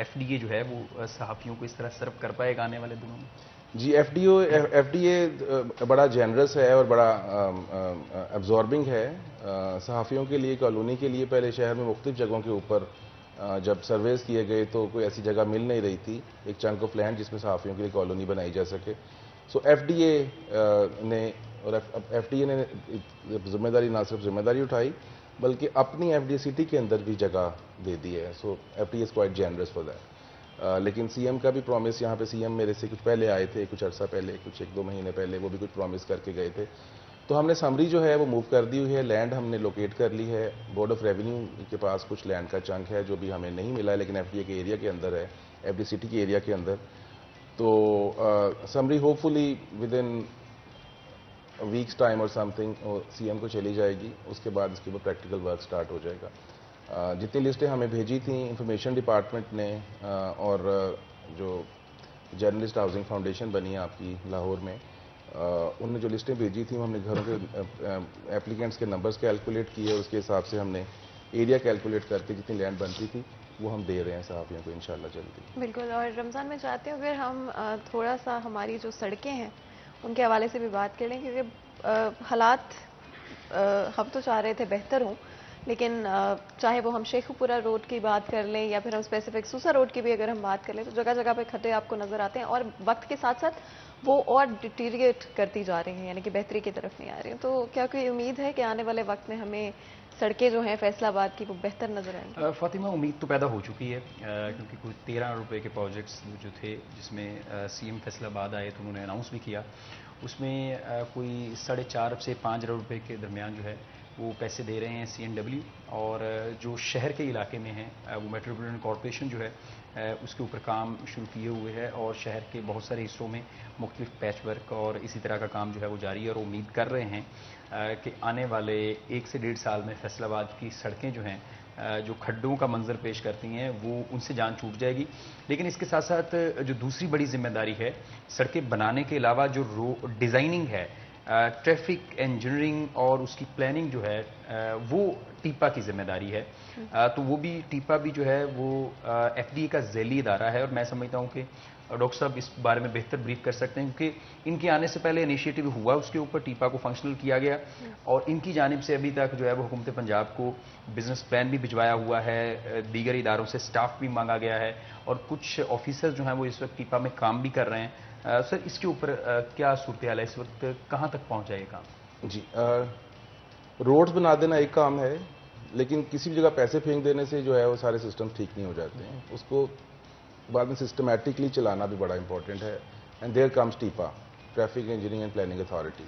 FDA जो है वो सहाफ़ियों को इस तरह सर्व कर पाएगा आने वाले दिनों में? जी, FDA बड़ा जेनरस है और बड़ा एब्जॉर्बिंग है। सहाफ़ियों के लिए, कॉलोनी के लिए पहले शहर में मुख्तलिफ जगहों के ऊपर जब सर्वेस किए गए तो कोई ऐसी जगह मिल नहीं रही थी, एक चंक ऑफ लैंड जिसमें सहाफ़ियों के लिए कॉलोनी बनाई जा सके। सो FDA ने जिम्मेदारी, ना सिर्फ जिम्मेदारी उठाई बल्कि अपनी FD सिटी के अंदर भी जगह दे दी है। सो FDA is quite generous for that. लेकिन CM का भी प्रॉमिस, यहाँ पे CM मेरे से कुछ पहले आए थे, कुछ अर्सा पहले, कुछ 1-2 महीने पहले, वो भी कुछ प्रॉमिस करके गए थे। तो हमने समरी जो है वो मूव कर दी हुई है, लैंड हमने लोकेट कर ली है। बोर्ड ऑफ रेवेन्यू के पास कुछ लैंड का चंक है जो भी हमें नहीं मिला है, लेकिन FDA के एरिया के अंदर है, FD सिटी के एरिया के अंदर। तो summary hopefully with in weeks time और समथिंग CM को चली जाएगी। उसके बाद इसके ऊपर प्रैक्टिकल वर्क स्टार्ट हो जाएगा। जितनी लिस्टें हमें भेजी थी इंफॉर्मेशन डिपार्टमेंट ने, और जो जर्नलिस्ट हाउसिंग फाउंडेशन बनी है आपकी लाहौर में, उनने जो लिस्टें भेजी थी हमने घरों के एप्लीकेंट्स के नंबर्स कैलकुलेट किए, उसके हिसाब से हमने एरिया कैलकुलेट करके जितनी लैंड बनती थी वो हम दे रहे हैं सहाफ़ियों को इंशाल्लाह जल्दी। बिल्कुल। और रमज़ान में चाहते हो अगर हम थोड़ा सा हमारी जो सड़कें हैं उनके हवाले से भी बात कर लें, क्योंकि हालात हम तो चाह रहे थे बेहतर हों, लेकिन चाहे वो हम शेखुपुरा रोड की बात कर लें या फिर हम स्पेसिफिक सूसा रोड की भी अगर हम बात कर लें, तो जगह जगह पे खड्डे आपको नज़र आते हैं और वक्त के साथ साथ वो और डिटीरिएट करती जा रही हैं, यानी कि बेहतरी की तरफ नहीं आ रही हैं। तो क्या कोई उम्मीद है कि आने वाले वक्त में हमें सड़कें जो हैं फैसलाबाद की वो बेहतर नजर आएंगी? फातिमा, उम्मीद तो पैदा हो चुकी है, क्योंकि कुछ 13 रुपए के प्रोजेक्ट्स जो थे जिसमें CM फैसलाबाद आए तो उन्होंने अनाउंस भी किया, उसमें कोई 4.5 से 5 अरब रुपए के दरमियान जो है वो पैसे दे रहे हैं CNW, और जो शहर के इलाके में है वो मेट्रोपॉलिटन कॉरपोरेशन जो है उसके ऊपर काम शुरू किए हुए है, और शहर के बहुत सारे हिस्सों में मुख्तलिफ पैच वर्क और इसी तरह का काम जो है वो जारी है। और उम्मीद कर रहे हैं कि आने वाले 1 से 1.5 साल में फैसलाबाद की सड़कें जो हैं जो खड्डों का मंजर पेश करती हैं वो उनसे जान छूट जाएगी। लेकिन इसके साथ साथ जो दूसरी बड़ी जिम्मेदारी है सड़कें बनाने के अलावा जो डिज़ाइनिंग है, ट्रैफिक इंजीनियरिंग और उसकी प्लानिंग जो है वो टीपा की जिम्मेदारी है। तो वो भी टीपा भी जो है वो FDA का ज़ैली इदारा है, और मैं समझता हूँ कि डॉक्टर साहब इस बारे में बेहतर ब्रीफ कर सकते हैं, क्योंकि इनके आने से पहले इनिशिएटिव हुआ, उसके ऊपर टीपा को फंक्शनल किया गया, और इनकी जानिब से अभी तक जो है वो हुकूमत पंजाब को बिजनेस प्लान भी भिजवाया हुआ है, दीगर इदारों से स्टाफ भी मांगा गया है, और कुछ ऑफिसर्स जो हैं वो इस वक्त टीपा में काम भी कर रहे हैं। सर, इसके ऊपर क्या सूरत हाल है इस वक्त, कहाँ तक पहुँचा ये काम? जी, रोड्स बना देना एक काम है, लेकिन किसी भी जगह पैसे फेंक देने से जो है वो सारे सिस्टम ठीक नहीं हो जाते हैं। उसको बाद में सिस्टमैटिकली चलाना भी बड़ा इंपॉर्टेंट है। And there comes TEPA, traffic engineering and planning authority.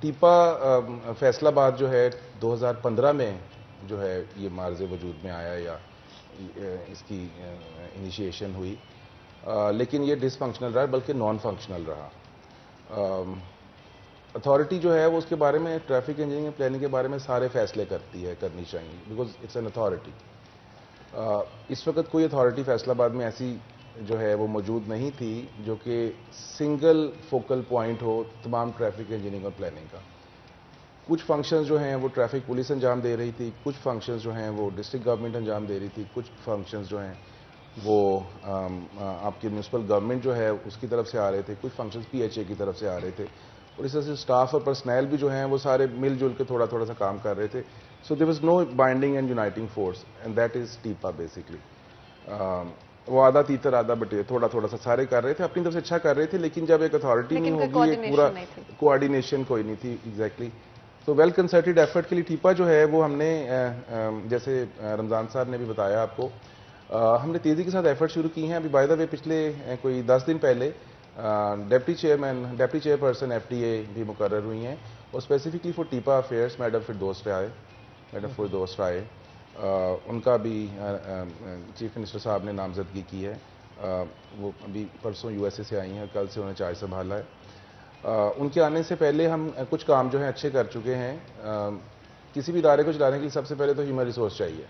TEPA Faisalabad जो है 2015 में जो है ये मार्ज़े वजूद में आया, या इसकी इनिशिएशन हुई, लेकिन ये डिसफंक्शनल रहा, बल्कि नॉन फंक्शनल रहा। अथॉरिटी जो है वो उसके बारे में, ट्रैफिक इंजीनियरिंग एंड प्लानिंग के बारे में सारे फैसले करती है, करनी चाहिए, बिकॉज इट्स एन अथॉरिटी। इस वक्त कोई अथॉरिटी फैसलाबाद में ऐसी जो है वो मौजूद नहीं थी जो कि सिंगल फोकल पॉइंट हो तमाम ट्रैफिक इंजीनियरिंग और प्लानिंग का। कुछ फंक्शंस जो हैं वो ट्रैफिक पुलिस अंजाम दे रही थी, कुछ फंक्शंस जो हैं वो डिस्ट्रिक्ट गवर्नमेंट अंजाम दे रही थी, कुछ फंक्शंस जो हैं वो आपकी म्यूनसिपल गवर्नमेंट जो है उसकी तरफ से आ रहे थे, कुछ फंक्शंस PHA की तरफ से आ रहे थे, और इस तरह से स्टाफ और पर्सनल भी जो हैं वो सारे मिलजुल के थोड़ा थोड़ा सा काम कर रहे थे। So there was no binding and uniting force, and that is टीपा बेसिकली। वो आधा तीतर आधा बटे थोड़ा थोड़ा सा सारे कर रहे थे, अपनी तरफ से अच्छा कर रहे थे, लेकिन जब एक अथॉरिटी नहीं होगी, एक पूरा कोऑर्डिनेशन कोई नहीं थी। एग्जैक्टली। तो वेल कंसर्टेड एफर्ट के लिए टीपा जो है वो हमने जैसे रमज़ान साहब ने भी बताया आपको, हमने तेज़ी के साथ एफर्ट शुरू की हैं। अभी बाय द वे पिछले कोई 10 दिन पहले डेप्टी चेयरपर्सन FDA भी मुकर्रर हुई हैं, और specifically for TEPA affairs madam Firdous Rai, उनका भी चीफ मिनिस्टर साहब ने नामजदगी की है। वो अभी परसों USA से आई हैं, कल से उन्हें चार्ज संभाला है। उनके आने से पहले हम कुछ काम जो है अच्छे कर चुके हैं। किसी भी इदारे को चलाने के लिए सबसे पहले तो ह्यूमन रिसोर्स चाहिए।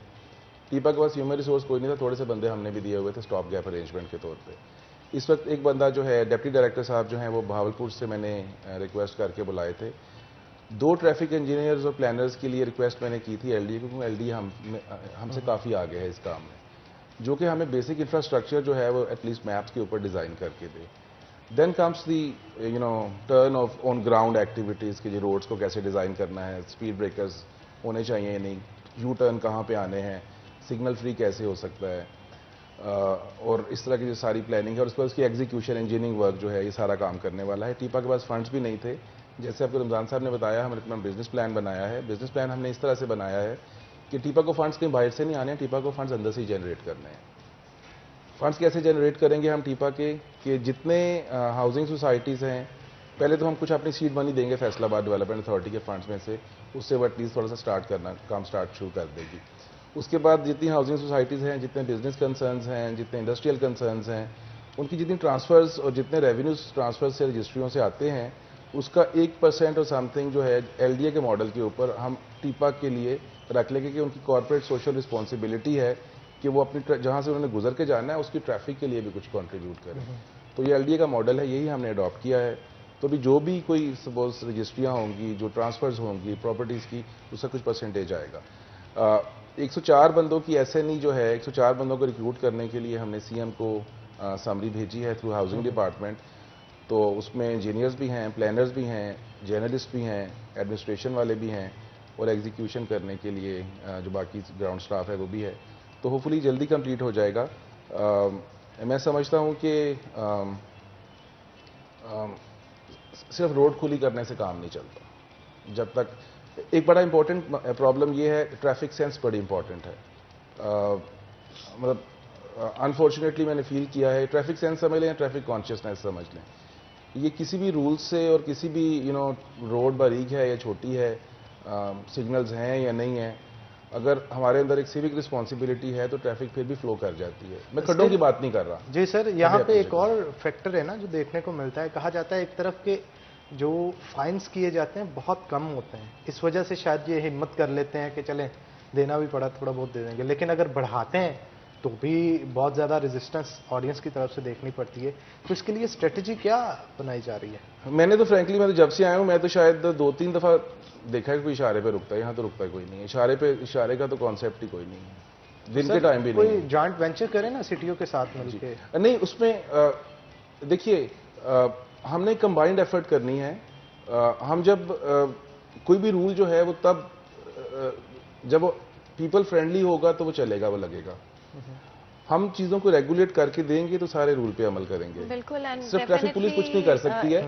टीपा के पास ह्यूमन रिसोर्स कोई नहीं था, थोड़े से बंदे हमने भी दिए हुए थे स्टॉप गैप अरेंजमेंट के तौर पे। इस वक्त एक बंदा जो है डिप्टी डायरेक्टर साहब जो हैं वो भावलपुर से मैंने रिक्वेस्ट करके बुलाए थे। 2 ट्रैफिक इंजीनियर्स और प्लानर्स के लिए रिक्वेस्ट मैंने की थी LDA, क्योंकि LDA हमसे काफ़ी आगे है इस काम में, जो कि हमें बेसिक इंफ्रास्ट्रक्चर जो है वो एटलीस्ट मैप्स के ऊपर डिज़ाइन करके दे। Then comes the turn of on ground activities के, रोड्स को कैसे डिज़ाइन करना है, स्पीड ब्रेकर्स होने चाहिए नहीं, यू टर्न कहाँ पे आने हैं, सिग्नल फ्री कैसे हो सकता है, और इस तरह की जो सारी प्लानिंग है, और उसके बाद उसकी एग्जीक्यूशन इंजीनियरिंग वर्क जो है ये सारा काम करने वाला है। टीपा के पास फंड्स भी नहीं थे, जैसे आपको रमज़ान साहब ने बताया, हमने अपना बिजनेस प्लान बनाया है। बिजनेस प्लान हमने इस तरह से बनाया है कि टीपा को फंड्स कहीं बाहर से नहीं आने हैं, टीपा को फंड्स अंदर से ही जनरेट करने हैं। फंड्स कैसे जनरेट करेंगे हम टीपा के, कि जितने हाउसिंग सोसाइटीज़ हैं, पहले तो हम कुछ अपनी सीड मनी देंगे फैसलाबाद डेवलपमेंट अथॉरिटी के फंड्स में से, उससे वो एटलीस्ट थोड़ा सा काम स्टार्ट शुरू कर देगी। उसके बाद जितनी हाउसिंग सोसाइटीज़ हैं, जितने बिजनेस कंसर्न्स हैं, जितने इंडस्ट्रियल कंसर्न्स हैं, उनकी जितनी ट्रांसफ़र्स और जितने रेवेन्यूज ट्रांसफ़र्स से रजिस्ट्रियों से आते हैं, उसका 1% और समथिंग जो है LDA के मॉडल के ऊपर हम टीपा के लिए रख लेंगे, कि उनकी कॉर्पोरेट सोशल रिस्पॉन्सिबिलिटी है कि वो अपनी जहाँ से उन्होंने गुजर के जाना है उसकी ट्रैफिक के लिए भी कुछ कॉन्ट्रीब्यूट करें। तो ये LDA का मॉडल है, यही हमने अडॉप्ट किया है। तो भी जो भी कोई सपोज रजिस्ट्रियाँ होंगी, जो ट्रांसफ़र्स होंगी प्रॉपर्टीज़ की, उसका कुछ परसेंटेज आएगा। 104 बंदों की SNE जो है, 104 बंदों को रिक्रूट करने के लिए हमने CM को समरी भेजी है थ्रू हाउसिंग डिपार्टमेंट। तो उसमें इंजीनियर्स भी हैं, प्लानर्स भी हैं, जर्नलिस्ट भी हैं, एडमिनिस्ट्रेशन वाले भी हैं, और एग्जीक्यूशन करने के लिए जो बाकी ग्राउंड स्टाफ है वो भी है। तो होपफुली जल्दी कंप्लीट हो जाएगा। मैं समझता हूँ कि सिर्फ रोड खुली करने से काम नहीं चलता। जब तक एक बड़ा इंपॉर्टेंट प्रॉब्लम ये है, ट्रैफिक सेंस बड़ी इंपॉर्टेंट है। मतलब अनफॉर्चुनेटली मैंने फील किया है, ट्रैफिक सेंस समझ लें, ट्रैफिक कॉन्शियसनेस समझ लें, ये किसी भी रूल से और किसी भी रोड बारीक है या छोटी है, सिग्नल्स हैं या नहीं हैं, अगर हमारे अंदर एक सिविक रिस्पॉन्सिबिलिटी है तो ट्रैफिक फिर भी फ्लो कर जाती है। मैं खड्डों की बात नहीं कर रहा। जी सर, यहाँ पे एक और फैक्टर है ना जो देखने को मिलता है। कहा जाता है एक तरफ के जो फाइन्स किए जाते हैं बहुत कम होते हैं, इस वजह से शायद ये हिम्मत कर लेते हैं कि चलें देना भी पड़ा थोड़ा बहुत दे देंगे, लेकिन अगर बढ़ाते हैं तो भी बहुत ज़्यादा रेजिस्टेंस ऑडियंस की तरफ से देखनी पड़ती है। तो इसके लिए स्ट्रेटजी क्या बनाई जा रही है? मैंने तो फ्रैंकली, मैं तो जब से आया हूँ मैं तो शायद 2-3 दफ़ा देखा है कोई इशारे पे रुकता है, यहाँ तो रुकता है कोई नहीं है। इशारे का तो कॉन्सेप्ट ही कोई नहीं है, दिन के टाइम भी नहीं है। कोई जॉइंट वेंचर करें ना सिटियों के साथ मिलकर? नहीं, उसमें देखिए हमने कंबाइंड एफर्ट करनी है। हम जब कोई भी रूल जो है वो तब जब वो पीपल फ्रेंडली होगा तो वो चलेगा, वो लगेगा। हम चीजों को रेगुलेट करके देंगे तो सारे रूल पे अमल करेंगे। बिल्कुल। सिर्फ ट्रैफिक पुलिस कुछ नहीं कर सकती है।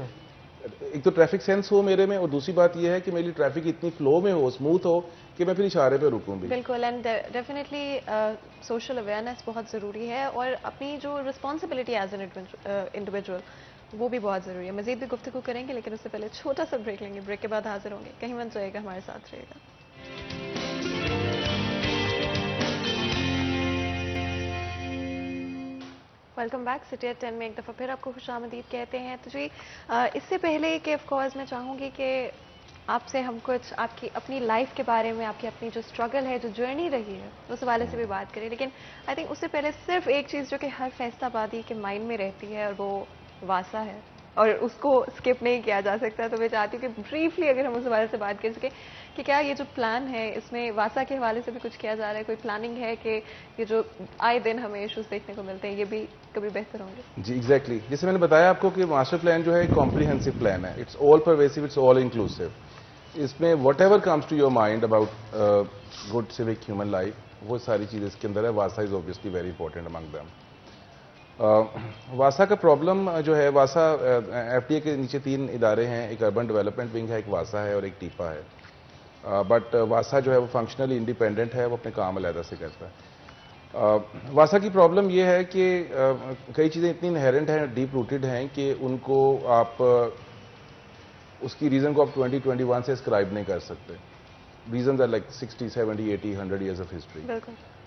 एक तो ट्रैफिक सेंस हो मेरे में, और दूसरी बात यह है कि मेरी ट्रैफिक इतनी फ्लो में हो, स्मूथ हो कि मैं फिर इशारे पे रुकूं भी। बिल्कुल। एंड डेफिनेटली सोशल अवेयरनेस बहुत ज़रूरी है, और अपनी जो रिस्पॉन्सिबिलिटी एज एन इंडिविजुअल वो भी बहुत ज़रूरी है। मज़ीद भी गुफ्तगू करेंगे, लेकिन उससे पहले छोटा सा ब्रेक लेंगे। ब्रेक के बाद हाजिर होंगे, कहीं मत जाइएगा, हमारे साथ रहिएगा। Welcome back. सिटी एट 10 में एक दफ़ा फिर आपको खुशामदीद कहते हैं। तो जी इससे पहले कि ऑफ कोर्स मैं चाहूँगी कि आपसे हम कुछ आपकी अपनी लाइफ के बारे में, आपकी अपनी जो स्ट्रगल है, जो जर्नी रही है, उस हवाले से भी बात करें, लेकिन आई थिंक उससे पहले सिर्फ एक चीज़ जो कि हर फैसलाबादी के माइंड में रहती है, और वो वासा है, और उसको स्किप नहीं किया जा सकता। तो मैं चाहती हूँ कि ब्रीफली अगर हम उस हवाले से बात कर सकें कि क्या ये जो प्लान है इसमें वासा के हवाले से भी कुछ किया जा रहा है, कोई प्लानिंग है कि ये जो आए दिन हमें इशूज़ देखने को मिलते हैं ये भी कभी बेहतर होंगे? जी एग्जैक्टली, जैसे मैंने बताया आपको कि मास्टर प्लान जो है एक कॉम्प्रिहेंसिव प्लान है। It's all pervasive, it's all inclusive. इसमें whatever comes to your mind about good civic human life, वो सारी चीज़ इसके अंदर है। वासा is obviously very important among them. वासा का प्रॉब्लम जो है, वासा एफडीए के नीचे 3 इदारे हैं, एक अर्बन डेवलपमेंट विंग है, एक वासा है और एक टीपा है। बट वासा जो है वो फंक्शनली इंडिपेंडेंट है, वो अपने काम अलहदा से करता है। वासा की प्रॉब्लम ये है कि कई चीज़ें इतनी इनहेरेंट हैं, डीप रूटेड हैं कि उनको आप उसकी रीज़न को आप 2021 से स्क्राइब नहीं कर सकते। Reason are like 60, 70, 80, 100 years of history.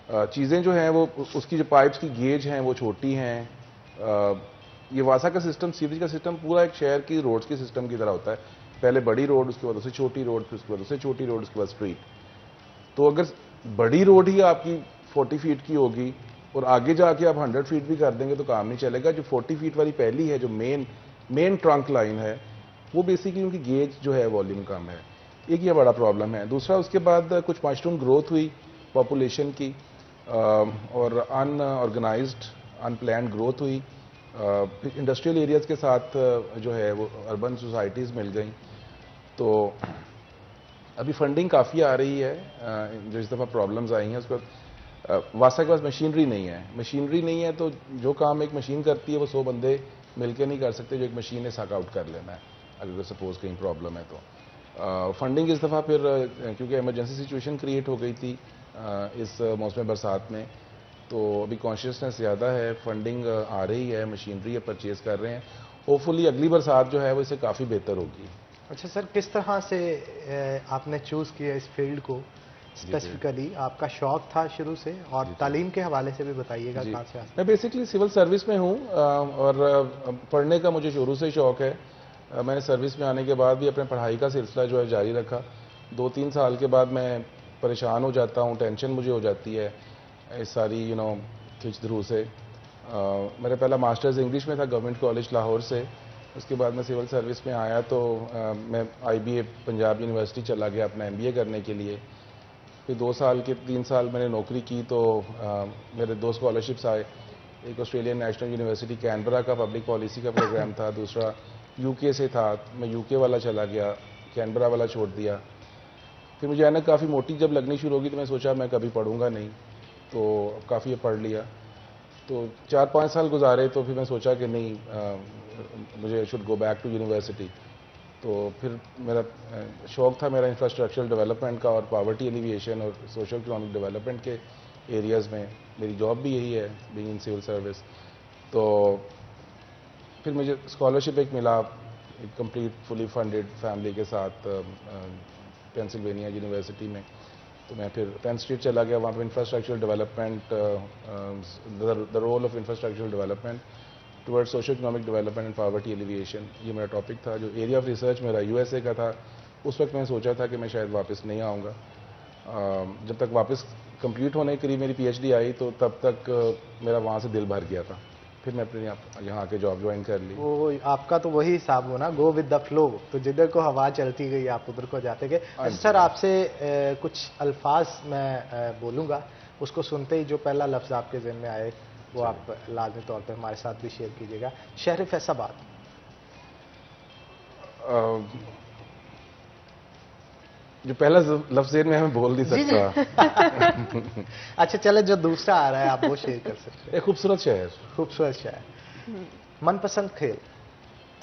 चीज़ें जो हैं वो उसकी जो पाइप्स की गेज हैं वो छोटी हैं। ये वासा का सिस्टम, सीवरेज का सिस्टम पूरा एक शहर की रोड्स के सिस्टम की तरह होता है। पहले बड़ी रोड, उसके बाद उससे छोटी रोड, फिर उसके बाद उससे छोटी रोड, उसके बाद स्ट्रीट। तो अगर बड़ी रोड ही आपकी 40 फीट की होगी और आगे जाके आप 100 फीट भी कर देंगे तो काम नहीं चलेगा। जो 40 फीट वाली पहली है, जो मेन ट्रंक लाइन है, वो बेसिकली उनकी गेज जो है वॉल्यूम कम है। एक ये बड़ा प्रॉब्लम है। दूसरा, उसके बाद कुछ मशरूम ग्रोथ हुई पॉपुलेशन की, और अनऑर्गेनाइज्ड अनप्लान्ड ग्रोथ हुई। इंडस्ट्रियल एरियाज़ के साथ जो है वो अर्बन सोसाइटीज़ मिल गई। तो अभी फंडिंग काफ़ी आ रही है। जो इस दफ़ा प्रॉब्लम्स आई हैं उसके बाद वासा के पास मशीनरी नहीं है। मशीनरी नहीं है तो जो काम एक मशीन करती है वो 100 बंदे मिलकर नहीं कर सकते, जो एक मशीन ने सक आउट कर लेना है अगर सपोज कहीं प्रॉब्लम है तो। फंडिंग इस दफ़ा फिर क्योंकि इमरजेंसी सिचुएशन क्रिएट हो गई थी इस मौसम बरसात में, तो अभी कॉन्शियसनेस ज़्यादा है, फंडिंग आ रही है, मशीनरी परचेज कर रहे हैं। होपफुली अगली बरसात जो है वो इससे काफ़ी बेहतर होगी। अच्छा सर, किस तरह से आपने चूज़ किया इस फील्ड को स्पेसिफिकली? आपका शौक था शुरू से, और तालीम के हवाले से भी बताइएगा कहाँ से? मैं बेसिकली सिविल सर्विस में हूँ और पढ़ने का मुझे शुरू से शौक है। मैंने सर्विस में आने के बाद भी अपने पढ़ाई का सिलसिला जो है जारी रखा। 2-3 साल के बाद मैं परेशान हो जाता हूँ, टेंशन मुझे हो जाती है इस सारी खिचधरू से। मेरा पहला मास्टर्स इंग्लिश में था गवर्नमेंट कॉलेज लाहौर से। उसके बाद मैं सिविल सर्विस में आया तो मैं IBA पंजाब यूनिवर्सिटी चला गया अपना MBA करने के लिए। फिर 3 साल मैंने नौकरी की तो मेरे 2 स्कॉलरशिप्स आए। एक ऑस्ट्रेलियन नेशनल यूनिवर्सिटी कैनबरा का पब्लिक पॉलिसी का प्रोग्राम था, दूसरा UK से था। मैं UK वाला चला गया, कैनबरा वाला छोड़ दिया। फिर मुझे ऐनक काफ़ी मोटी जब लगनी शुरू होगी तो मैं सोचा मैं कभी पढ़ूंगा नहीं, तो काफ़ी पढ़ लिया। तो 4-5 साल गुजारे तो फिर मैं सोचा कि नहीं, मुझे should go back to university. तो फिर मेरा शौक़ था मेरा इंफ्रास्ट्रक्चरल डेवलपमेंट का और पॉवर्टी एलिविएशन और सोशल इकोनॉमिक डेवलपमेंट के एरियाज़ में। मेरी जॉब भी यही है, बीइंग इन सिविल सर्विस। तो फिर मुझे स्कॉलरशिप एक मिला, एक कंप्लीट फुली फंडेड फैमिली के साथ पेंसिल्वेनिया यूनिवर्सिटी में। तो मैं फिर पेन स्टेट चला गया, वहाँ पे infrastructural development, the role of infrastructural development towards socio economic development and poverty alleviation, ये मेरा टॉपिक था। जो एरिया ऑफ रिसर्च मेरा यूएसए का था, उस वक्त मैंने सोचा था कि मैं शायद वापस नहीं आऊँगा। जब तक वापस कंप्लीट होने के करीब मेरी पीएचडी आई तो तब तक मेरा वहाँ से दिल भर गया था। फिर मैं अपने यहाँ आके जॉब ज्वाइन कर ली। वो आपका तो वही हिसाब हो ना, गो विद द फ्लो, तो जिधर को हवा चलती गई आप उधर को जाते गए। अच्छा सर, आपसे कुछ अल्फाज मैं बोलूँगा, उसको सुनते ही जो पहला लफ्ज़ आपके ज़हन में आए वो आप लाजमी तौर पर हमारे साथ भी शेयर कीजिएगा। शहर फैसलाबाद। जो पहला लफ्ज़ में हमें बोल नहीं सकता। अच्छा चले, जो दूसरा आ रहा है आप वो शेयर कर सकते हैं। एक खूबसूरत शहर। खूबसूरत शहर। मनपसंद खेल।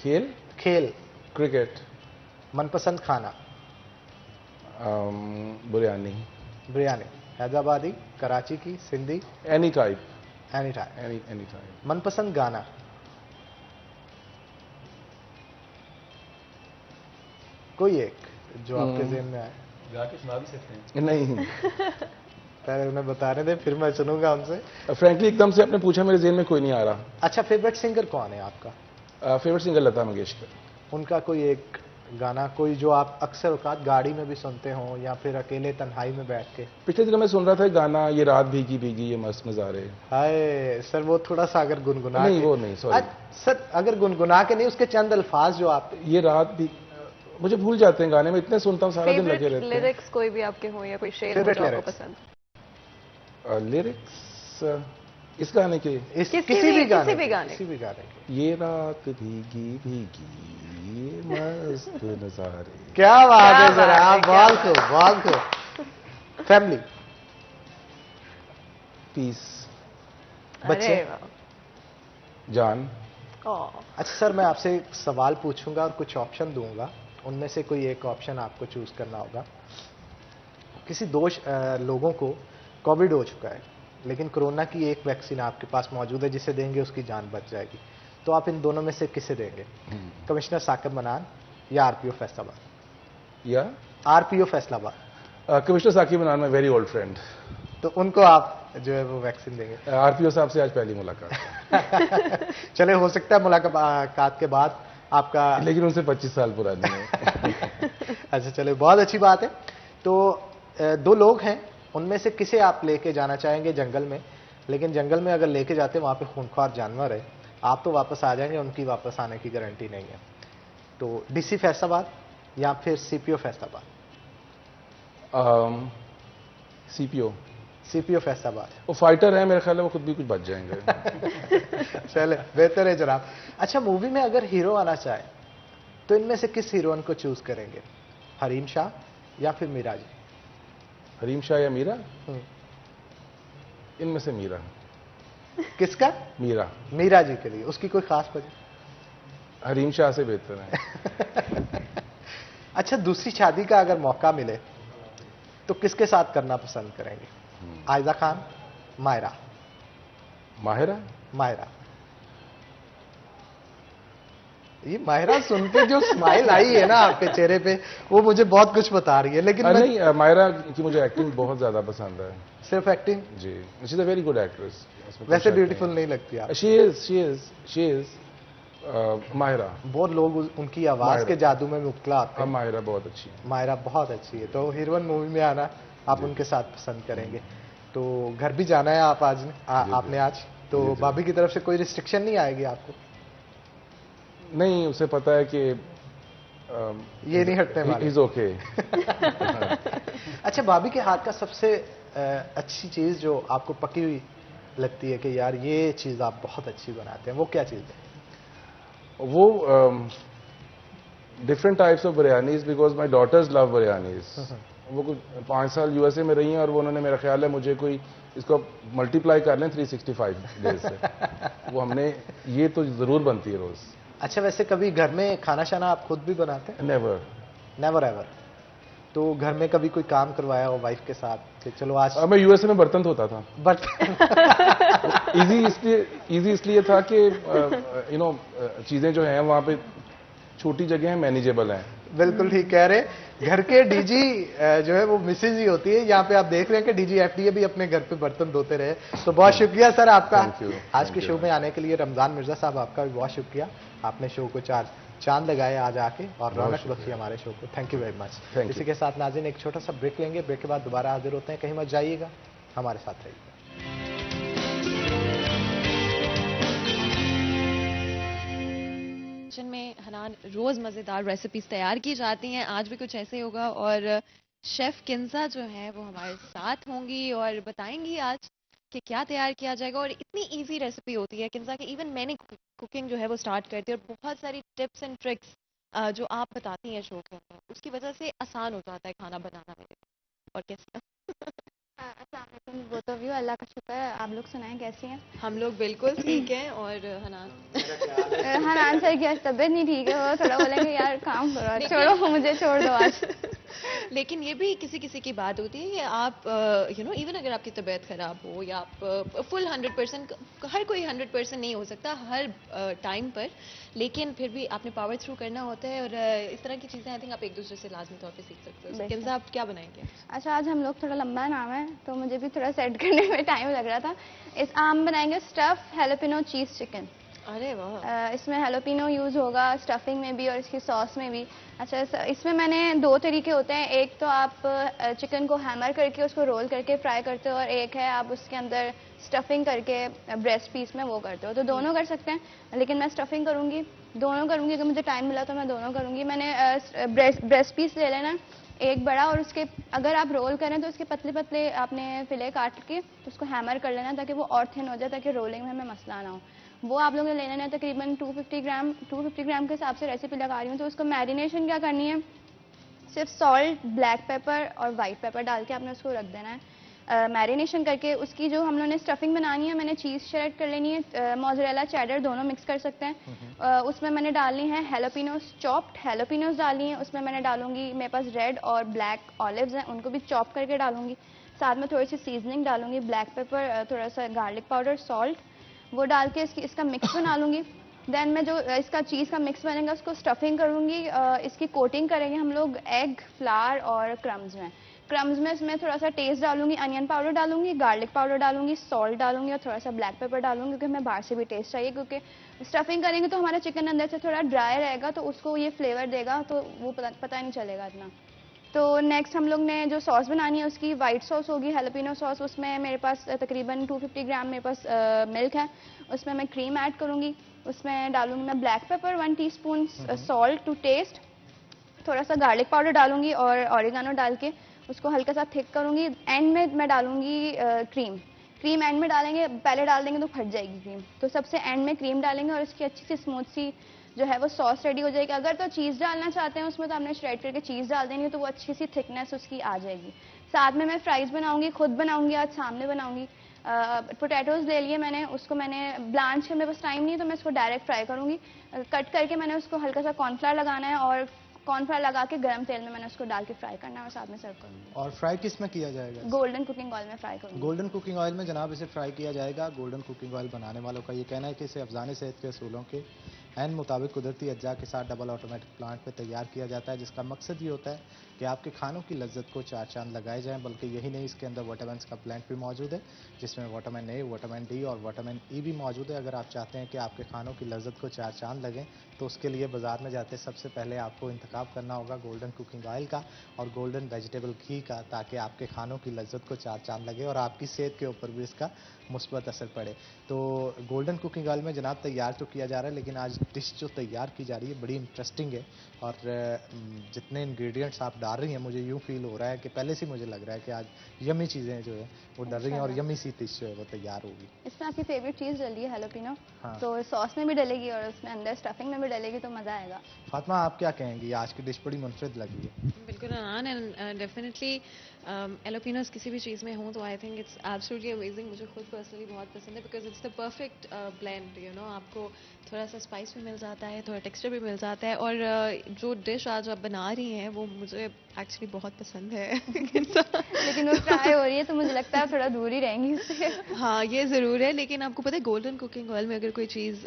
खेल? खेल क्रिकेट। मनपसंद खाना। बिरयानी। बिरयानी हैदराबादी, कराची की, Sindhi? Any type. Any type. Any type. मनपसंद गाना। कोई एक जो आपके ज़हन में आए। गा के सुना भी सकते हैं। नहीं, पहले उन्हें बताने दे, फिर मैं सुनूंगा उनसे। फ्रैंकली एकदम से आपने पूछा, मेरे ज़हन में कोई नहीं आ रहा। अच्छा, फेवरेट सिंगर कौन है आपका? Favourite singer Lata Mangeshkar. उनका कोई एक गाना, कोई जो आप अक्सर औकात गाड़ी में भी सुनते हो या फिर अकेले तन्हाई में बैठ के? पिछले दिनों मैं सुन रहा था गाना, ये रात भीगी भीगी ये मस्त नज़ारे। हाय सर, वो थोड़ा सा अगर गुनगुना नहीं, वो नहीं, सॉरी सर, अगर गुनगुना के नहीं, उसके चंद अल्फाज जो आप। ये रात भी, मुझे भूल जाते हैं गाने में, इतने सुनता हूँ सारा दिन लगे रहते हैं। लिरिक्स कोई भी आपके हो या कोई शेर हो जो आपको पसंद? लिरिक्स इस गाने के? किसी भी गाने के। ये रात भीगी भीगी ये मस्त नज़ारे। क्या बात है सर, आप बहुत खूब। फैमिली। पीस। बच्चे। जान। अच्छा सर, मैं आपसे एक सवाल पूछूंगा और कुछ ऑप्शन दूंगा, उनमें से कोई एक ऑप्शन आपको चूज करना होगा। किसी दो लोगों को कोविड हो चुका है, लेकिन कोरोना की एक वैक्सीन आपके पास मौजूद है, जिसे देंगे उसकी जान बच जाएगी, तो आप इन दोनों में से किसे देंगे? कमिश्नर साकिब मनान या आरपीओ फैसलाबाद? या आरपीओ फैसलाबाद। कमिश्नर साकिब मनान, माय वेरी ओल्ड फ्रेंड। तो उनको आप जो है वो वैक्सीन देंगे? आरपीओ साहब से आज पहली मुलाकात। चले, हो सकता है मुलाकात के बाद आपका, लेकिन उनसे 25 साल पुरानी है। अच्छा चले, बहुत अच्छी बात है। तो दो लोग हैं, उनमें से किसे आप लेके जाना चाहेंगे जंगल में? लेकिन जंगल में अगर लेके जाते हैं, वहाँ पे खूंखार जानवर है, आप तो वापस आ जाएंगे, उनकी वापस आने की गारंटी नहीं है। तो डीसी फैसलाबाद या फिर CPO Faisalabad? CPO. CPO Faisalabad. वो फाइटर है, मेरे ख्याल है वो खुद भी कुछ बच जाएंगे। चले, बेहतर है जनाब। अच्छा, मूवी में अगर हीरो आना चाहे तो इनमें से किस हीरोइन को चूज करेंगे? हरीम शाह या फिर मीरा जी? हरीम शाह या मीरा? इनमें से मीरा। किसका? मीरा। मीरा जी के लिए उसकी कोई खास वजह? हरीम शाह से बेहतर है। अच्छा, दूसरी शादी का अगर मौका मिले तो किसके साथ करना पसंद करेंगे? आयजा खान, मायरा? माहिरा। मायरा। ये मायरा सुन के जो स्माइल आई है ना आपके चेहरे पे, वो मुझे बहुत कुछ बता रही है। लेकिन नहीं, मायरा की मुझे एक्टिंग बहुत ज्यादा पसंद है। सिर्फ एक्टिंग? जी, she is a very good actress. वैसे ब्यूटीफुल नहीं लगती आप? She is Mahira. बहुत लोग उनकी आवाज के जादू में मुब्तला होते हैं। माहिरा बहुत अच्छी है। माहिरा बहुत अच्छी है। तो हीरोइन मूवी में आना आप उनके साथ पसंद करेंगे। तो घर भी जाना है आप आज आपने आज, तो भाभी की तरफ से कोई रिस्ट्रिक्शन नहीं आएगी आपको? नहीं, उसे पता है कि ये नहीं हटने वाले। Is okay. अच्छा, भाभी के हाथ का सबसे अच्छी चीज जो आपको पकी हुई लगती है कि यार ये चीज आप बहुत अच्छी बनाते हैं, वो क्या चीज है? वो different types of biryanis, because my daughters love biryanis. वो कुछ 5 साल यूएसए में रही हैं और वो उन्होंने, मेरा ख्याल है मुझे कोई इसको मल्टीप्लाई कर लें 365 डेज से, वो हमने ये तो जरूर बनती है रोज। अच्छा, वैसे कभी घर में खाना शाना आप खुद भी बनाते हैं? नेवर। Never ever. तो घर में कभी कोई काम करवाया हो वाइफ के साथ कि चलो आज? मैं यूएसए में बर्तन धोता था। इजी इसलिए था कि चीजें जो हैं वहाँ पे छोटी जगह हैं, मैनेजेबल हैं। बिल्कुल ठीक कह रहे। घर के डीजी जो है वो मिसेज ही होती है। यहाँ पे आप देख रहे हैं कि डीजी एफडीए भी अपने घर पे बर्तन धोते रहे। तो बहुत शुक्रिया सर आपका आज के शो में आने के लिए। रमजान मिर्जा साहब आपका भी बहुत शुक्रिया, आपने शो को 4 चांद लगाए आज आके और रौनक बख्शी हमारे शो को। Thank you very much. इसी के साथ नाज़रीन एक छोटा सा ब्रेक लेंगे, ब्रेक के बाद दोबारा हाजिर होते हैं। कहीं मत जाइएगा, हमारे साथ रहिएगा। किचन में हनान रोज मजेदार रेसिपीज तैयार की जाती हैं, आज भी कुछ ऐसे होगा और शेफ किंजा जो है वो हमारे साथ होंगी और बताएंगी आज कि क्या तैयार किया जाएगा। और इतनी इजी रेसिपी होती है किंजा की, इवन मैंने कुकिंग जो है वो स्टार्ट कर दी और बहुत सारी टिप्स एंड ट्रिक्स जो आप बताती हैं शो के अंदर, उसकी वजह से आसान हो जाता है खाना बनाना मेरे लिए। और कैसे वो तो व्यू अल्लाह का शुक्र है। आप लोग सुनाएं कैसी हैं? हम लोग बिल्कुल ठीक हैं। और हनान हनान सर की आज तबीयत नहीं ठीक है, वो थोड़ा बोलेंगे यार काम करो, छोड़ो मुझे छोड़ दो आज। लेकिन ये भी किसी किसी की बात होती है कि आप इवन अगर आपकी तबीयत खराब हो या आप फुल 100%, हर कोई 100% नहीं हो सकता हर टाइम पर, लेकिन फिर भी आपने पावर थ्रू करना होता है। और इस तरह की चीज़ें आई थिंक आप एक दूसरे से लाजमी तौर पे सीख सकते हो। किंजा आप क्या बनाएंगे? अच्छा, आज हम लोग थोड़ा लंबा नाम है तो मुझे भी थोड़ा सेट करने में टाइम लग रहा था। हम बनाएंगे स्टफ हैलोपिनो चीज़ चिकन। अरे वाह। इसमें हैलोपिनो यूज़ होगा स्टफिंग में भी और इसकी सॉस में भी। अच्छा, इसमें मैंने 2 तरीके होते हैं, एक तो आप चिकन को हैमर करके उसको रोल करके फ्राई करते हो और एक है आप उसके अंदर स्टफिंग करके ब्रेस्ट पीस में वो करते हो। तो दोनों कर सकते हैं, लेकिन मैं स्टफिंग करूँगी, दोनों करूँगी। अगर मुझे टाइम मिला तो मैं दोनों करूँगी। मैंने ब्रेस्ट पीस ले लेना एक बड़ा, और उसके अगर आप रोल करें तो उसके पतले पतले आपने फिले काट के उसको हैमर कर लेना ताकि वो और थिन हो जाए, ताकि रोलिंग में हमें मसला ना हो। वो आप लोगों ने ले लेना है तकरीबन 250 ग्राम के हिसाब से रेसिपी लगा रही हूँ। तो उसको मैरिनेशन क्या करनी है, सिर्फ सॉल्ट, ब्लैक पेपर और वाइट पेपर डाल के आपने उसको रख देना है मैरिनेशन करके। उसकी जो हम लोगों ने स्टफिंग बनानी है, मैंने चीज़ शेड कर लेनी है, मोज़रेला चेडर दोनों मिक्स कर सकते हैं। उसमें मैंने डालनी है हैलोपिनोस, चॉप्ड हैलोपिनोस डालनी है। उसमें मैंने डालूंगी, मेरे पास रेड और ब्लैक ऑलिव्स हैं, उनको भी चॉप करके डालूंगी। साथ में थोड़ी सी सीजनिंग डालूंगी, ब्लैक पेपर, थोड़ा सा गार्लिक पाउडर, सॉल्ट, वो डाल के इसका मिक्स बना लूँगी। देन मैं जो इसका चीज़ का मिक्स बनेगा उसको स्टफिंग करूँगी। इसकी कोटिंग करेंगे हम लोग एग, फ्लावर और क्रम्स में इसमें थोड़ा सा टेस्ट डालूंगी, अनियन पाउडर डालूंगी, गार्लिक पाउडर डालूंगी, सॉल्ट डालूंगी और थोड़ा सा ब्लैक पेपर डालूंगी, क्योंकि हमें बाहर से भी टेस्ट चाहिए। क्योंकि स्टफिंग करेंगे तो हमारा चिकन अंदर से थोड़ा ड्राई रहेगा, तो उसको ये फ्लेवर देगा, तो वो पता नहीं चलेगा इतना। तो नेक्स्ट हम लोग ने जो सॉस बनानी है उसकी वाइट सॉस होगी, हैलोपिनो सॉस। उसमें मेरे पास तकरीबन 250 ग्राम मेरे पास मिल्क है, उसमें मैं क्रीम ऐड करूँगी। उसमें डालूंगी मैं black pepper 1 teaspoon, salt to taste, थोड़ा सा गार्लिक पाउडर डालूंगी और ऑरिगानो डाल के उसको हल्का सा थिक करूँगी। एंड में मैं डालूंगी क्रीम एंड में डालेंगे, पहले डाल देंगे तो फट जाएगी क्रीम, तो सबसे एंड में क्रीम डालेंगे और उसकी अच्छी सी स्मूथ सी जो है वो सॉस रेडी हो जाएगी। अगर तो चीज़ डालना चाहते हैं उसमें तो हमने श्रेड करके चीज़ डाल देंगे, तो वो अच्छी सी थिकनेस उसकी आ जाएगी। साथ में मैं फ्राइज़ बनाऊंगी, खुद बनाऊंगी, आज सामने बनाऊंगी। पोटैटोज़ ले लिए मैंने, उसको मैंने ब्लांच के, मेरे पास टाइम नहीं है तो मैं उसको डायरेक्ट फ्राई करूँगी। कट करके मैंने उसको हल्का सा कॉर्नफ्लावर लगाना है और कॉर्नफ्लावर लगा के गर्म तेल में मैंने उसको डाल के फ्राई करना है और साथ में सर्व करूँगी। और फ्राई किस में किया जाएगा? गोल्डन कुकिंग ऑयल में फ्राई करूँगी। गोल्डन कुकिंग ऑयल में जनाब इसे फ्राई किया जाएगा। गोल्डन कुकिंग ऑयल बनाने वालों का ये कहना है कि इसे अफजाने सेहत के असूलों के एन मुताबिक कुदरती अज्जा के साथ डबल ऑटोमेटिक प्लांट पे तैयार किया जाता है, जिसका मकसद ये होता है कि आपके खानों की लज्जत को 4 चांद लगाए जाएं। बल्कि यही नहीं, इसके अंदर विटामिन का ब्लेंड भी मौजूद है, जिसमें विटामिन ए, विटामिन डी और विटामिन ई भी मौजूद है। अगर आप चाहते हैं कि आपके खानों की लज्जत को 4 चांद लगें तो उसके लिए बाजार में जाते सबसे पहले आपको इंतखाब करना होगा गोल्डन कुकिंग ऑयल का और गोल्डन वेजिटेबल घी का, ताकि आपके खानों की लज्जत को 4 चांद लगे और आपकी सेहत के ऊपर भी इसका मुस्बत असर पड़े। तो गोल्डन कुकिंग ऑयल में जनाब तैयार तो किया जा रहा है, लेकिन आज डिश जो तैयार की जा रही है बड़ी इंटरेस्टिंग है। और जितने इंग्रेडिएंट्स आप डाल रही हैं, मुझे यूँ फील हो रहा है कि पहले से मुझे लग रहा है कि आज यमी चीज़ें जो है वो डल रही हैं और यमी सी डिश जो है वो तैयार होगी। इसमें आपकी फेवरेट चीज़ डली है हैलोपिनो, हाँ। तो सॉस में भी डलेगी और उसमें अंदर स्टफिंग में भी डलेगी, तो मज़ा आएगा। फातिमा, आप क्या कहेंगी? आज की डिश बड़ी मुनफरिद लगी है। बिल्कुल अनान, एंड डेफिनेटली एलोपिनोस किसी भी चीज़ में हो तो I think it's absolutely amazing. मुझे खुद पर्सनली बहुत पसंद है because it's the perfect blend, you know, आपको थोड़ा सा स्पाइस भी मिल जाता है, थोड़ा टेक्सचर भी मिल जाता है। और जो डिश आज आप बना रही हैं वो मुझे एक्चुअली बहुत पसंद है। लेकिन वो फ्राई हो रही है तो मुझे लगता है थोड़ा दूर ही रहेंगी उससे। हाँ, ये ज़रूर ज़रूर है, लेकिन आपको पता है गोल्डन कुकिंग ऑयल में अगर कोई चीज़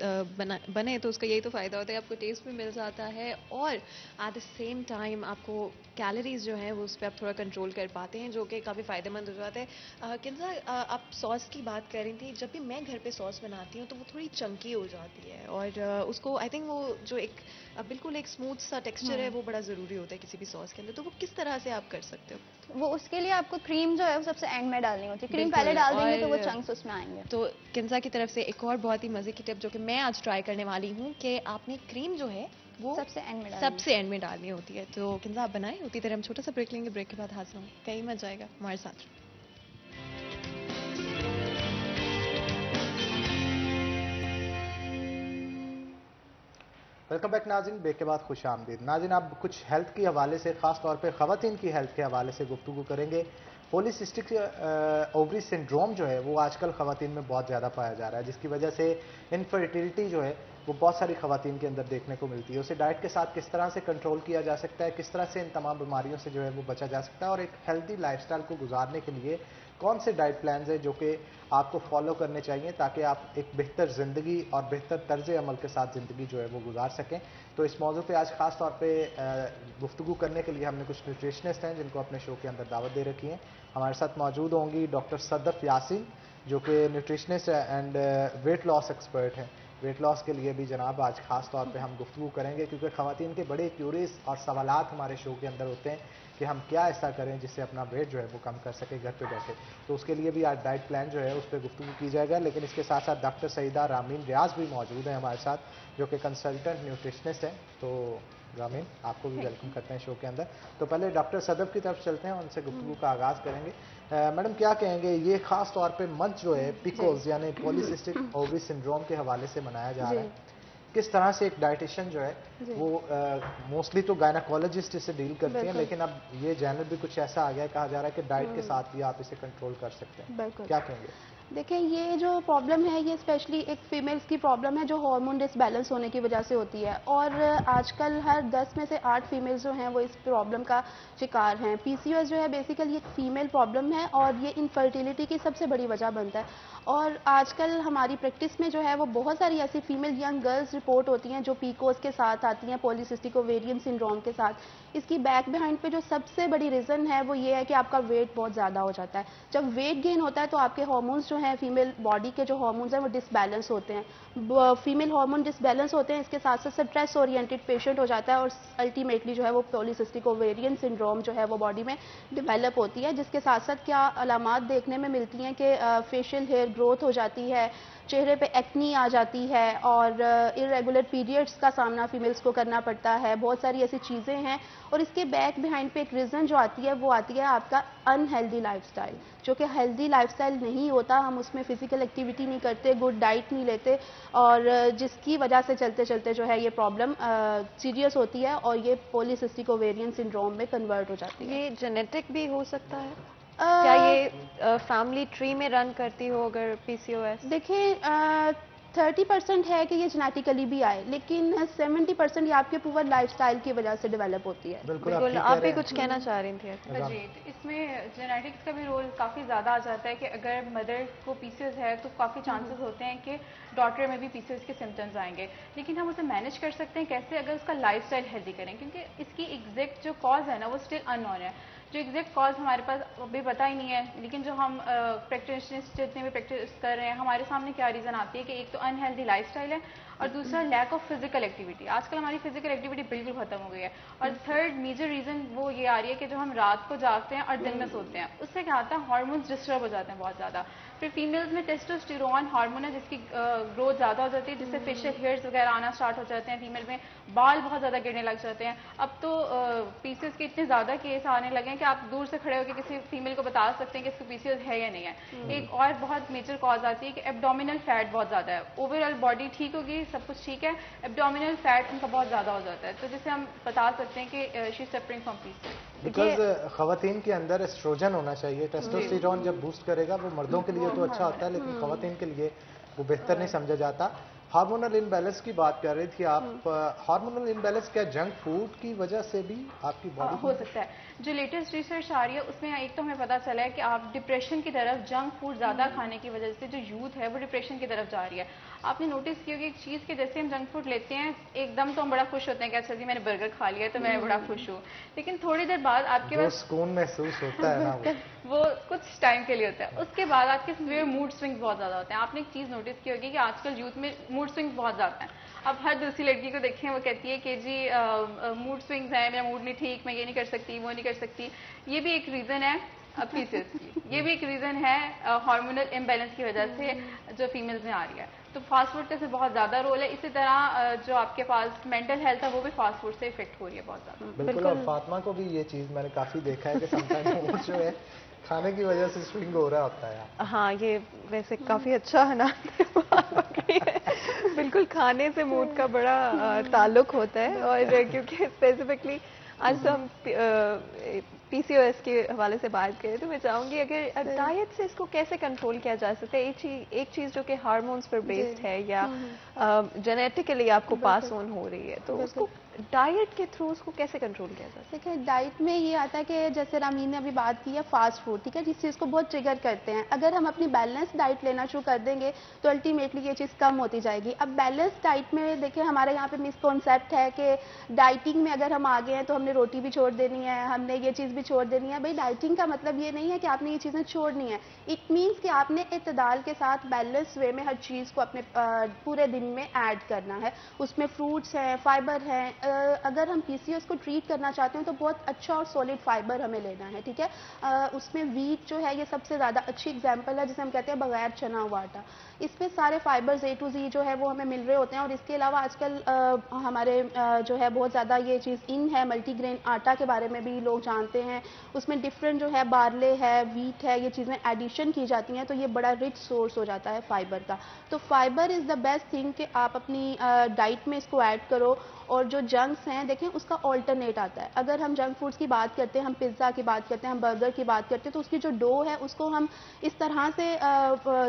बने तो उसका यही तो फ़ायदा होता है, आपको टेस्ट भी मिल जाता है और एट द सेम टाइम आपको कैलोरीज जो है वो उस पर आप थोड़ा कंट्रोल कर पाते हैं, जो कि काफ़ी फ़ायदेमंद हो जाता है। किंजा, आप सॉस की बात कर रही थी। जब भी मैं घर पे सॉस बनाती हूँ तो वो थोड़ी चंकी हो जाती है और उसको आई थिंक वो जो एक बिल्कुल एक स्मूथ सा टेक्सचर है वो बड़ा ज़रूरी होता है किसी भी सॉस के अंदर, तो वो किस तरह से आप कर सकते हो? वो उसके लिए आपको क्रीम जो है वो सबसे एंड में डालनी होती है। क्रीम बिल्कुल, पहले डाल देंगे तो वो और चंक्स उसमें आएंगे। तो किंजा की तरफ से एक और बहुत ही मज़े की टिप जो कि मैं आज ट्राई करने वाली हूँ कि आपने क्रीम जो है वो सबसे एंड में डालनी सबसे एंड में डालनी होती है। तो किंजा आप बनाएं, उसी तरह हम छोटा सा ब्रेक लेंगे, ब्रेक के बाद हाजिर होंगे, कहीं मजा आएगा, हमारे साथ रहो। वेलकम बैक नाज़रीन, ब्रेक के बाद खुश आमदीद। नाज़रीन, आप कुछ हेल्थ के हवाले से, ख़ास तौर पे ख़वातीन की हेल्थ के हवाले से गुफ्तगू करेंगे। पॉलीसिस्टिक ओवरी सिंड्रोम जो है वो आजकल ख़वातीन में बहुत ज़्यादा पाया जा रहा है, जिसकी वजह से इनफर्टिलिटी जो है वो बहुत सारी ख़वातीन के अंदर देखने को मिलती है। उसे डाइट के साथ किस तरह से कंट्रोल किया जा सकता है, किस तरह से इन तमाम बीमारियों से जो है वो बचा जा सकता है और एक हेल्दी लाइफस्टाइल को गुजारने के लिए कौन से डाइट प्लान्स हैं जो कि आपको फॉलो करने चाहिए ताकि आप एक बेहतर ज़िंदगी और बेहतर तर्ज अमल के साथ ज़िंदगी जो है वो गुजार सकें। तो इस मौजू पे आज ख़ास तौर पे गुफ्तगू करने के लिए हमने कुछ न्यूट्रिशनिस्ट हैं जिनको अपने शो के अंदर दावत दे रखी है। हमारे साथ मौजूद होंगी डॉक्टर सदफ यासीन जो कि nutritionist and weight loss expert हैं। वेट लॉस के लिए भी जनाब आज ख़ास तौर पे हम गुफ्तगू करेंगे क्योंकि ख़वातीन के बड़े क्यूरियस और सवालात हमारे शो के अंदर होते हैं कि हम क्या ऐसा करें जिससे अपना वेट जो है वो कम कर सके घर पे बैठे। तो उसके लिए भी आज डाइट प्लान जो है उस पर गुफ्तगू की जाएगा। लेकिन इसके साथ साथ डॉक्टर सईदा रामीन रियाज भी मौजूद हैं हमारे साथ जो कि कंसल्टेंट न्यूट्रिशनिस्ट हैं। तो रामीन, आपको भी वेलकम करते हैं शो के अंदर। तो पहले डॉक्टर सदफ की तरफ चलते हैं, उनसे गुफ्तगू का आगाज़ करेंगे। मैडम, क्या कहेंगे, ये खास तौर पे मंथ जो है पिकोज यानी पॉलीसिस्टिक ओवरी सिंड्रोम के हवाले से मनाया जा रहा है, किस तरह से एक डाइटिशियन जो है वो मोस्टली तो गायनाकोलॉजिस्ट इसे डील करते हैं, लेकिन अब ये जैनर भी कुछ ऐसा आ गया है, कहा जा रहा है कि डाइट के साथ भी आप इसे कंट्रोल कर सकते हैं, क्या कहेंगे? देखिए, ये जो प्रॉब्लम है ये स्पेशली एक फीमेल्स की प्रॉब्लम है जो हार्मोन डिसबैलेंस होने की वजह से होती है और आजकल हर 10 में से 8 फीमेल्स जो हैं वो इस प्रॉब्लम का शिकार हैं। पीसीओएस जो है बेसिकली एक फीमेल प्रॉब्लम है और ये इनफर्टिलिटी की सबसे बड़ी वजह बनता है और आजकल हमारी प्रैक्टिस में जो है वो बहुत सारी ऐसी फीमेल यंग गर्ल्स रिपोर्ट होती हैं जो पीकोस के साथ आती हैं, पॉलीसिस्टिक ओवेरियन सिंड्रोम के साथ। इसकी बैक बिहाइंड पे जो सबसे बड़ी रीज़न है वो ये है कि आपका वेट बहुत ज़्यादा हो जाता है। जब वेट गेन होता है तो आपके हार्मोन्स जो हैं, फीमेल बॉडी के जो हार्मोन्स हैं वो डिसबैलेंस होते हैं। फीमेल हार्मोन डिसबैलेंस होते हैं, इसके साथ साथ स्ट्रेस ओरिएंटेड पेशेंट हो जाता है और अल्टीमेटली जो है वो पॉलीसिस्टिक ओवेरियन सिंड्रोम जो है वो बॉडी में डेवलप होती है, जिसके साथ साथ क्या अलामात देखने में मिलती हैं कि फेशियल हेयर ग्रोथ हो जाती है, चेहरे पे एक्नी आ जाती है और इरेगुलर पीरियड्स का सामना फीमेल्स को करना पड़ता है। बहुत सारी ऐसी चीज़ें हैं और इसके बैक बिहाइंड पे एक रीज़न जो आती है वो आती है आपका अनहेल्दी लाइफस्टाइल, जो कि हेल्दी लाइफस्टाइल नहीं होता। हम उसमें फिजिकल एक्टिविटी नहीं करते, गुड डाइट नहीं लेते और जिसकी वजह से चलते चलते जो है ये प्रॉब्लम सीरियस होती है और ये पॉलीसिस्टिक ओवेरियन सिंड्रोम में कन्वर्ट हो जाती है। ये जेनेटिक भी हो सकता है? क्या ये फैमिली ट्री में रन करती हो अगर पीसीओएस? देखिए, 30% है कि ये जेनेटिकली भी आए, लेकिन 70% ये आपके पुअर लाइफस्टाइल की वजह से डेवलप होती है। बिल्कुल, आप भी कुछ कहना चाह रही थी। जी, तो इसमें जेनेटिक्स का भी रोल काफ़ी ज़्यादा आ जाता है कि अगर मदर को पीसीओएस है तो काफ़ी चांसेस होते हैं कि डॉटर में भी पीसीओएस के सिम्टम्स आएंगे, लेकिन हम उसे मैनेज कर सकते हैं कैसे? अगर उसका लाइफस्टाइल हेल्दी करें, क्योंकि इसकी एग्जैक्ट जो कॉज है ना वो स्टिल अननोन है। जो एग्जैक्ट कॉज हमारे पास अभी पता ही नहीं है, लेकिन जो हम प्रैक्टिशनर्स जितने भी प्रैक्टिस कर रहे हैं हमारे सामने क्या रीज़न आती है कि एक तो अनहेल्दी लाइफस्टाइल है और दूसरा लैक ऑफ फिजिकल एक्टिविटी। आजकल हमारी फिजिकल एक्टिविटी बिल्कुल खत्म हो गई है और थर्ड मेजर रीज़न वो ये आ रही है कि जो हम रात को जागते हैं और दिन में सोते हैं, उससे क्या होता है हार्मोन्स डिस्टर्ब हो जाते हैं बहुत ज़्यादा। फिर फीमेल्स में टेस्टोस्टेरोन हार्मोन है जिसकी ग्रोथ ज़्यादा हो जाती है, जिससे फेशियल हेयर्स वगैरह आना स्टार्ट हो जाते हैं, फीमेल में बाल बहुत ज़्यादा गिरने लग जाते हैं। अब तो पीसीओएस के इतने ज़्यादा केस आने लगे हैं कि आप दूर से खड़े होकर किसी फीमेल को बता सकते हैं कि इसको पीसीओएस है या नहीं है। एक और बहुत मेजर कॉज आती है कि एब्डोमिनल फैट बहुत ज़्यादा है। ओवरऑल बॉडी ठीक होगी, सब कुछ ठीक है, एब्डोमिनल फैट उनका बहुत ज़्यादा हो जाता है, तो जिससे हम बता सकते हैं कि she is suffering from PCOS. Because खवातीन के अंदर एस्ट्रोजन होना चाहिए, टेस्टोस्टेरोन जब बूस्ट करेगा वो मर्दों के लिए तो अच्छा होता है लेकिन खवातीन के लिए वो बेहतर नहीं समझा जाता। हार्मोनल इनबैलेंस की बात कर रही थी आप, हार्मोनल इनबैलेंस क्या जंक फूड की वजह से भी आपकी बॉडी हो सकता है। जो लेटेस्ट रिसर्च आ रही है उसमें एक तो हमें पता चला है कि आप डिप्रेशन की तरफ जंक फूड ज़्यादा खाने की वजह से जो यूथ है वो डिप्रेशन की तरफ जा रही है। आपने नोटिस की होगी एक चीज़ के जैसे हम जंक फूड लेते हैं एकदम तो हम बड़ा खुश होते हैं कि अच्छा जी मैंने बर्गर खा लिया तो मैं बड़ा खुश हूँ, लेकिन थोड़ी देर बाद आपके पास सुकून महसूस होता है ना वो कुछ टाइम के लिए होता है, उसके बाद आपके मूड स्विंग्स बहुत ज़्यादा होते हैं। आपने एक चीज़ नोटिस की होगी कि आजकल यूथ में मूड स्विंग्स बहुत ज़्यादा हैं। अब हर दूसरी लड़की को देखें वो कहती है कि जी मूड स्विंग्स हैं, मेरा मूड नहीं ठीक, मैं ये नहीं कर सकती वो नहीं कर सकती। ये भी एक रीज़न है पीसीओएस की, ये भी एक रीज़न है हार्मोनल इम्बैलेंस की वजह से जो फीमेल्स में आ रही है। तो फास्ट फूड का से बहुत ज़्यादा रोल है। इसी तरह जो आपके पास मेंटल हेल्थ है वो भी फास्ट फूड से इफेक्ट हो रही है बहुत ज़्यादा। बिल्कुल, और फातिमा को भी ये चीज़ मैंने काफ़ी देखा है कि समटाइम मूड जो है खाने की वजह से स्विंग हो रहा होता है। हाँ, ये वैसे काफ़ी अच्छा है ना बिल्कुल खाने से मूड का बड़ा ताल्लुक होता है, और क्योंकि स्पेसिफिकली आज तो हम पीसीओएस के हवाले से बात करें तो मैं चाहूँगी अगर डाइट से इसको कैसे कंट्रोल किया जा सकता है। एक चीज़ जो कि हार्मोन्स पर बेस्ड है या जेनेटिकली आपको पास ऑन हो रही है, तो उसको डाइट के थ्रू उसको कैसे कंट्रोल किया जा सकता है? देखिए डाइट में ये आता है कि जैसे रामीन ने अभी बात की है फास्ट फूड, ठीक है, जिस चीज़ को बहुत ट्रिगर करते हैं। अगर हम अपनी बैलेंस डाइट लेना शुरू कर देंगे तो अल्टीमेटली ये चीज़ कम होती जाएगी। अब बैलेंस डाइट में देखिए हमारे यहाँ पे मिसकॉन्सेप्ट है कि डाइटिंग में अगर हम आ गए हैं तो हमने रोटी भी छोड़ देनी है, हमने ये चीज़ भी छोड़ देनी है। भाई डाइटिंग का मतलब ये नहीं है कि आपने ये चीज़ें छोड़नी है। इट मीन्स कि आपने इत्तेदाल के साथ बैलेंस वे में हर चीज़ को अपने पूरे दिन में ऐड करना है। उसमें फ्रूट्स हैं, फाइबर हैं। अगर हम पीसीओएस को ट्रीट करना चाहते हैं तो बहुत अच्छा और सॉलिड फाइबर हमें लेना है, ठीक है। उसमें वीट जो है ये सबसे ज़्यादा अच्छी एग्जांपल है जिसे हम कहते हैं बगैर चना हुआ आटा। इसमें सारे फाइबर्स A to Z जो है वो हमें मिल रहे होते हैं। और इसके अलावा आजकल हमारे जो है बहुत ज़्यादा ये चीज़ इन है, मल्टीग्रेन आटा के बारे में भी लोग जानते हैं। उसमें डिफरेंट जो है बार्ले है, वीट है, ये चीज़ें एडिशन की जाती हैं तो ये बड़ा रिच सोर्स हो जाता है फाइबर का। तो fibre is the best thing कि आप अपनी डाइट में इसको ऐड करो। और जो जंक्स हैं देखें उसका ऑल्टरनेट आता है। अगर हम जंक फूड्स की बात करते हैं, हम पिज़्ज़ा की बात करते हैं, हम बर्गर की बात करते हैं, तो उसकी जो डो है उसको हम इस तरह से